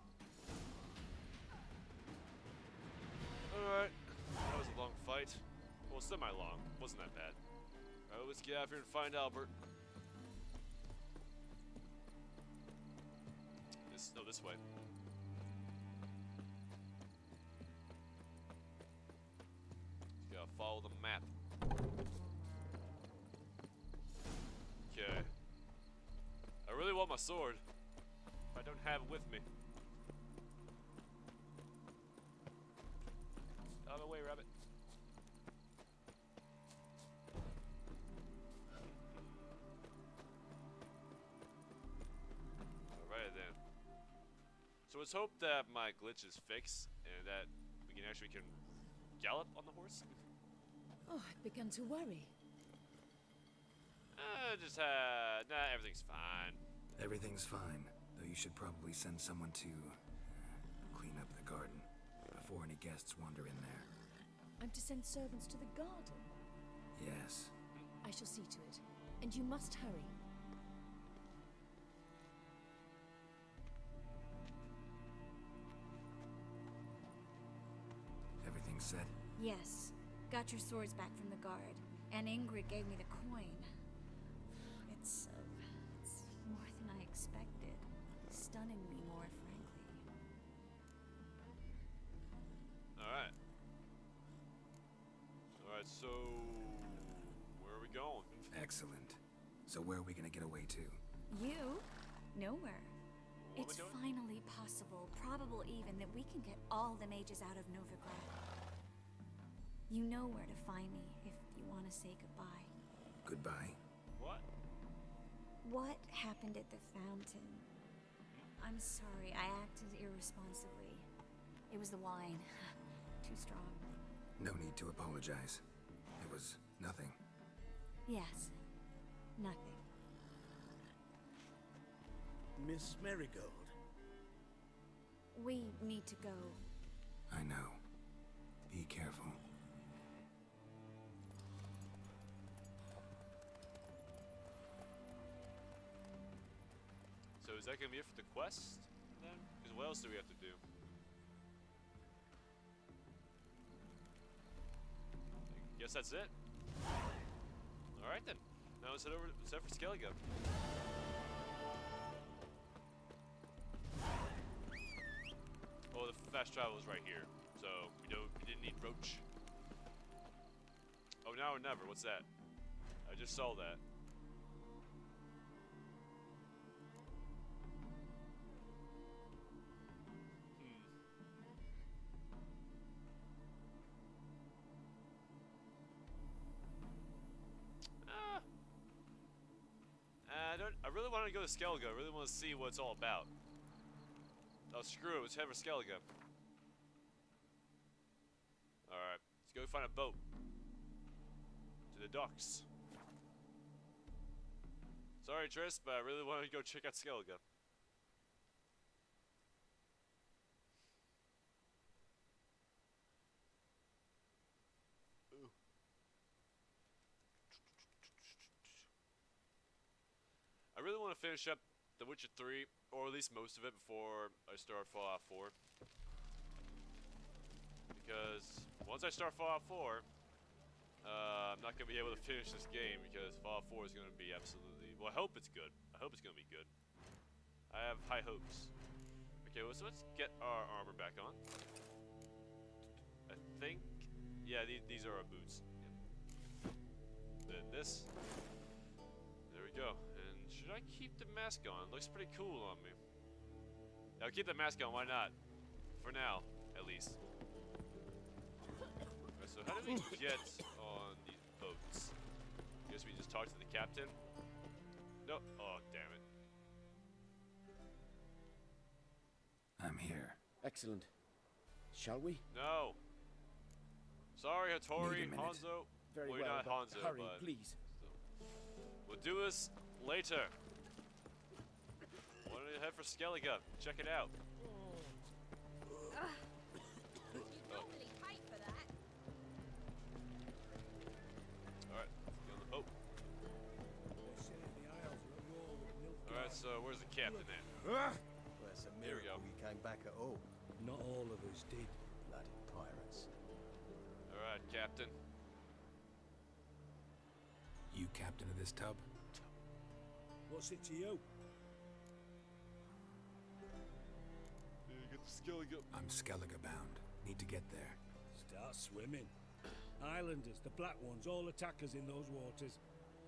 Alright. That was a long fight. Well, semi-long. Wasn't that bad. Alright, let's get out here and find Albert. This way. Just gotta follow the map. Okay. I really want my sword. But I don't have it with me. Out of the way, rabbit. Alright then. So let's hope that my glitch is fixed and that we can actually gallop on the horse. Oh, I began to worry. Nah, everything's fine. Everything's fine, though you should probably send someone to clean up the garden before any guests wander in there. I'm to send servants to the garden. Yes. I shall see to it. And you must hurry. Everything set? Yes. Got your swords back from the guard. And Ingrid gave me the coin. It's more than I expected. Stunningly more, frankly. Alright. Alright, so where are we going? Excellent. So where are we gonna get away to? You? Nowhere. What am I It's doing? finally possible, probable even, that we can get all the mages out of Novigrad. You know where to find me if you want to say goodbye. Goodbye. What? What happened at the fountain? I'm sorry, I acted irresponsibly. It was the wine. Too strong. No need to apologize. It was nothing. Yes. Nothing. Miss Marigold. We need to go. I know. Be careful. So is that gonna be it for the quest then? Because what else do we have to do? I guess that's it. Alright then. Now let's head for Skellige. Oh, the fast travel is right here. So we didn't need Roach. Oh, now or never. What's that? I just saw that. really want to go to Skellige. I really want to see what it's all about. Oh, screw it. Let's head for Skellige. Alright. Let's go find a boat. To the docks. Sorry, Triss, but I really want to go check out Skellige. I really want to finish up The Witcher 3, or at least most of it, before I start Fallout 4. Because once I start Fallout 4, I'm not going to be able to finish this game, because Fallout 4 is going to be absolutely... Well, I hope it's good. I hope it's going to be good. I have high hopes. Okay, well, so let's get our armor back on. I think... Yeah, these are our boots. Yep. Then this. There we go. Should I keep the mask on? It looks pretty cool on me. I'll keep the mask on, why not? For now, at least. Alright, so how do we get on these boats? I guess we just talk to the captain? No. Oh, damn it. I'm here. Excellent. Shall we? No. Sorry, Hattori, Need a minute. Hanzo. Very well, well, you're not but Hanzo, hurry, but please. we'll do this later. Why don't you head for Skellige? Check it out. Alright, let's get on the boat. Alright, so where's the captain at? Well, it's a Here we go. miracle we came back at all. Not all of us did, bloody pirates. Alright, captain. You captain of this tub? What's it to you? Get the Skellige. I'm Skellige bound. Need to get there. Start swimming. Islanders, the black ones, all attackers in those waters.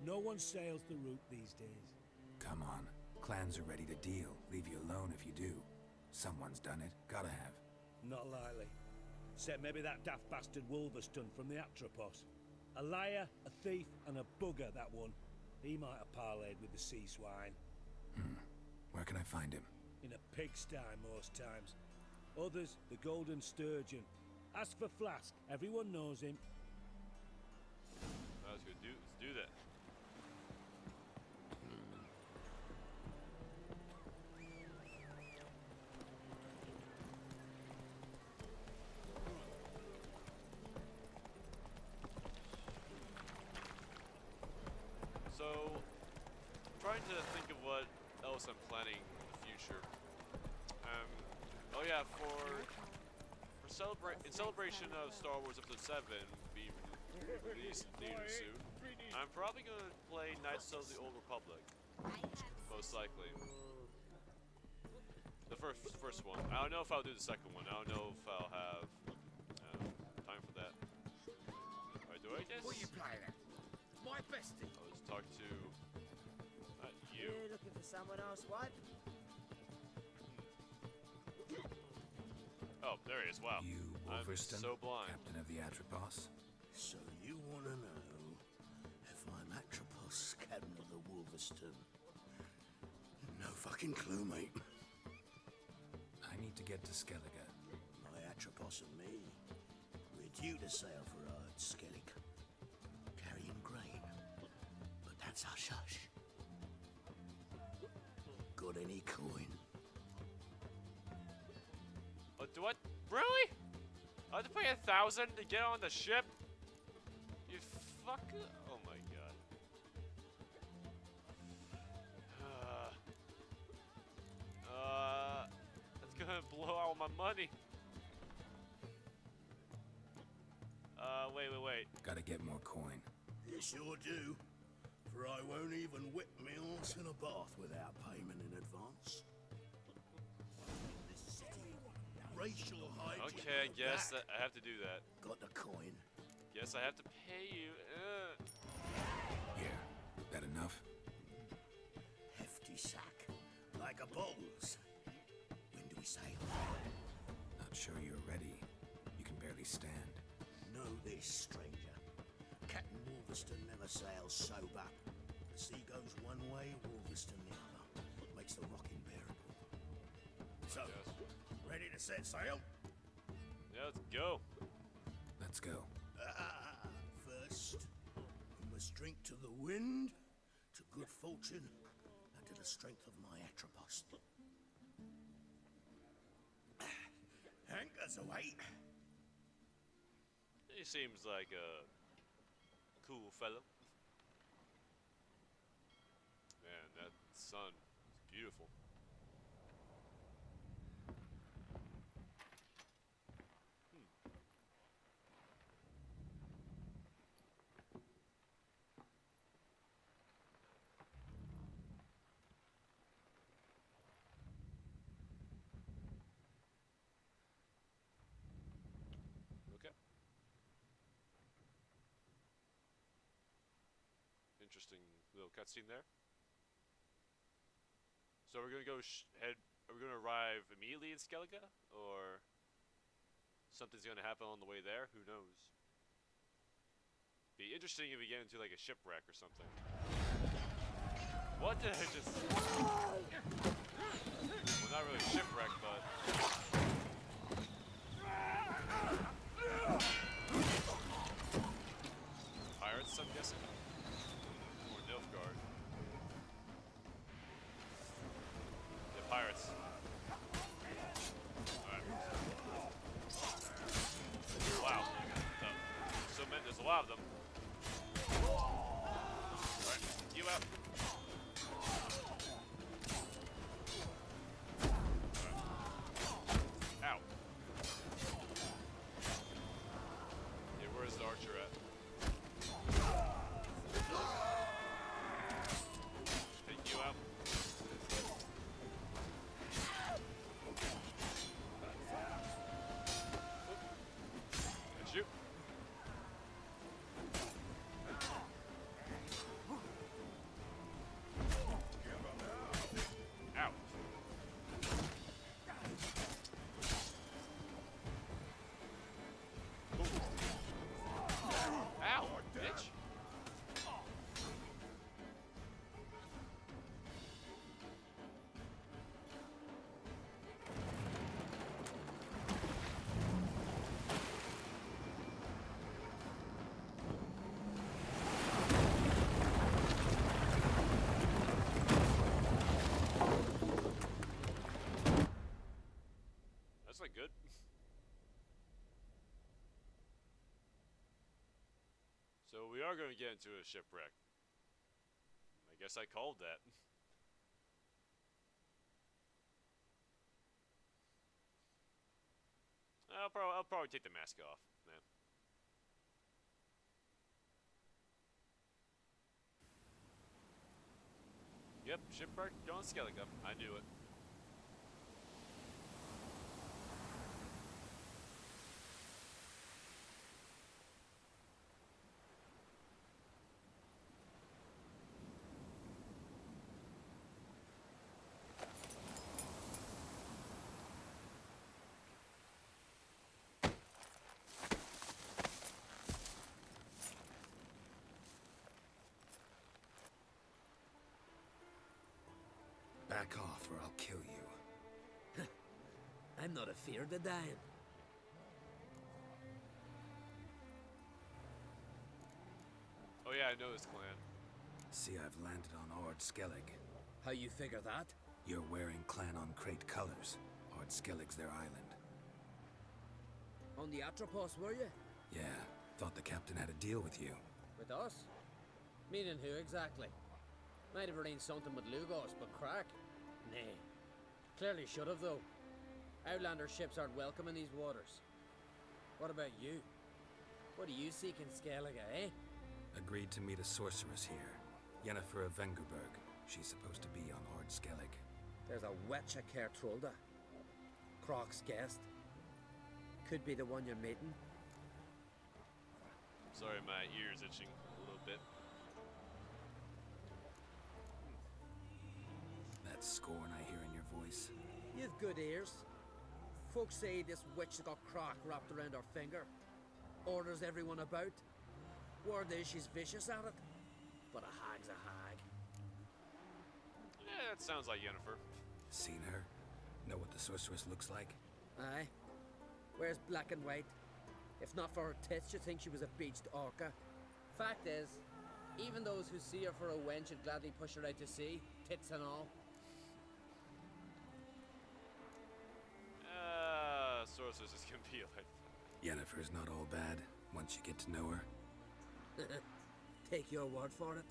No one sails the route these days. Come on. Clans are ready to deal. Leave you alone if you do. Someone's done it. Gotta have. Not likely. Except maybe that daft bastard Wolverston from the Atropos. A liar, a thief, and a bugger, that one. He might have parlayed with the sea swine. Where can I find him? In a pigsty most times. Others, the Golden Sturgeon. Ask for Flask. Everyone knows him. Let's do that. So, I'm trying to think of what else I'm planning in the future. Oh yeah, in celebration of Star Wars Episode 7 be released later soon, I'm probably going to play Knights of the Old Republic. Most likely. The first one. I don't know if I'll do the second one. I don't know if I'll have time for that. Alright, do I guess? What are you playing at? My bestie. I'll just talk to... Not you. You're looking for someone else, wife? Oh, there he is. Wow. You, I'm Wolverston, so blind. captain of the Atropos? So you want to know if I'm Atropos, captain of the Wolverston? No fucking clue, mate. I need to get to Skellige. My Atropos and me, we're due to sail for Ard Skellig, carrying grain. But that's hush-hush. Got any coin? Oh, do what? Really? I have to pay 1,000 to get on the ship? You fucker! Oh my god. That's gonna blow all my money. Wait. Gotta get more coin. You sure do. For I won't even whip me horse in a bath without payment in advance. This city, racial hygiene. Okay, I guess that I have to do that. Got the coin. Guess I have to pay you. Here. That enough? Hefty sack. Like a bowls. When do we sail? Not sure you're ready. You can barely stand. Know this, stranger. Captain Wolverston never sails sober. The sea goes one way, Wolverston the other. makes the rocking bearable. So, ready to set sail? Yeah, let's go. Let's go. First, we must drink to the wind, to good fortune, and to the strength of my Atropos. Anchors away. He seems like a cool fellow. Man, that sun is beautiful. Okay. Interesting little cutscene there. So we're gonna go head. Are we gonna arrive immediately in Skellige, or something's gonna happen on the way there? Who knows? Be interesting if we get into like a shipwreck or something. What did I just? Well, not really a shipwreck, but. Pirates, I'm guessing. Or Nilfgaard. The pirates. Alright. Wow. So many, there's a lot of them. Alright, you out. Ow. Yeah, where's the archer at? Take you out. That's you. Ow. Ow, bitch. That's not good. So we are going to get into a shipwreck. I guess I called that. I'll probably take the mask off, man. Yep, shipwreck going Skellige. I knew it. Back off or I'll kill you. I'm not afeard of dying. Oh yeah, I know this clan. See, I've landed on Ord Skellig. How you figure that? You're wearing Clan on Crate colors. Ord Skellig's their island. On the Atropos, were you? Yeah, thought the captain had a deal with you. With us? Meaning who exactly? Might have arranged something with Lugos, but crack? Nay. Clearly should have, though. Outlander ships aren't welcome in these waters. What about you? What do you seek in Skellige, eh? Agreed to meet a sorceress here. Yennefer of Vengerberg. She's supposed to be on Ord Skellig. There's a witch at Kertrolda. Croc's guest. Could be the one you're meeting. Sorry, my ear's itching a little bit. That scorn I hear in your voice. You've good ears. Folks say this witch has got Croc wrapped around her finger. Orders everyone about. Word is she's vicious at it. But a hag's a hag. Yeah, that sounds like Yennefer. Seen her? Know what the sorceress looks like? Aye. Where's black and white? If not for her tits, you'd think she was a beached orca. Fact is, even those who see her for a wench would gladly push her out to sea, tits and all. Sorceresses can be like Yennefer's not all bad once you get to know her. Take your word for it.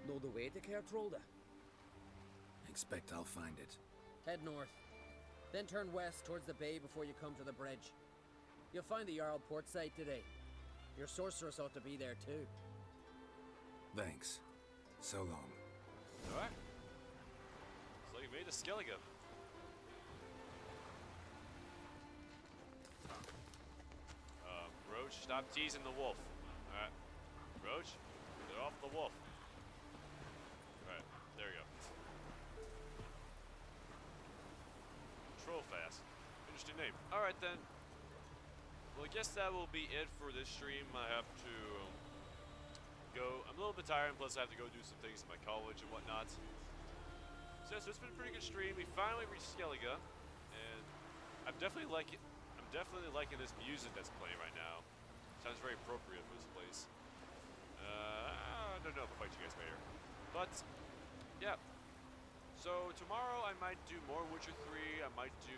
Know the way to Caer Trolda? Expect I'll find it. Head north. Then turn west towards the bay before you come to the bridge. You'll find the Jarl port site today. Your sorceress ought to be there too. Thanks. So long. Alright. So you made a Skellige. Roach, stop teasing the wolf. Alright. Roach, get off the wolf. Alright, there you go. Trollfast. Interesting name. Alright then. Well, I guess that will be it for this stream. I have to go. I'm a little bit tired, and plus I have to go do some things at my college and whatnot. So it's been a pretty good stream. We finally reached Skellige, and I'm definitely liking this music that's playing right now. Sounds very appropriate for this place. I don't know if I'll fight you guys later. But, yeah. So, tomorrow I might do more Witcher 3. I might do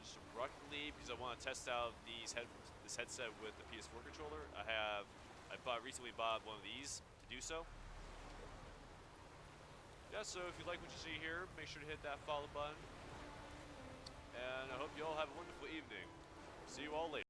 some Rocket League because I want to test out this headset with the PS4 controller. I recently bought one of these to do so. Yeah, so if you like what you see here, make sure to hit that follow button.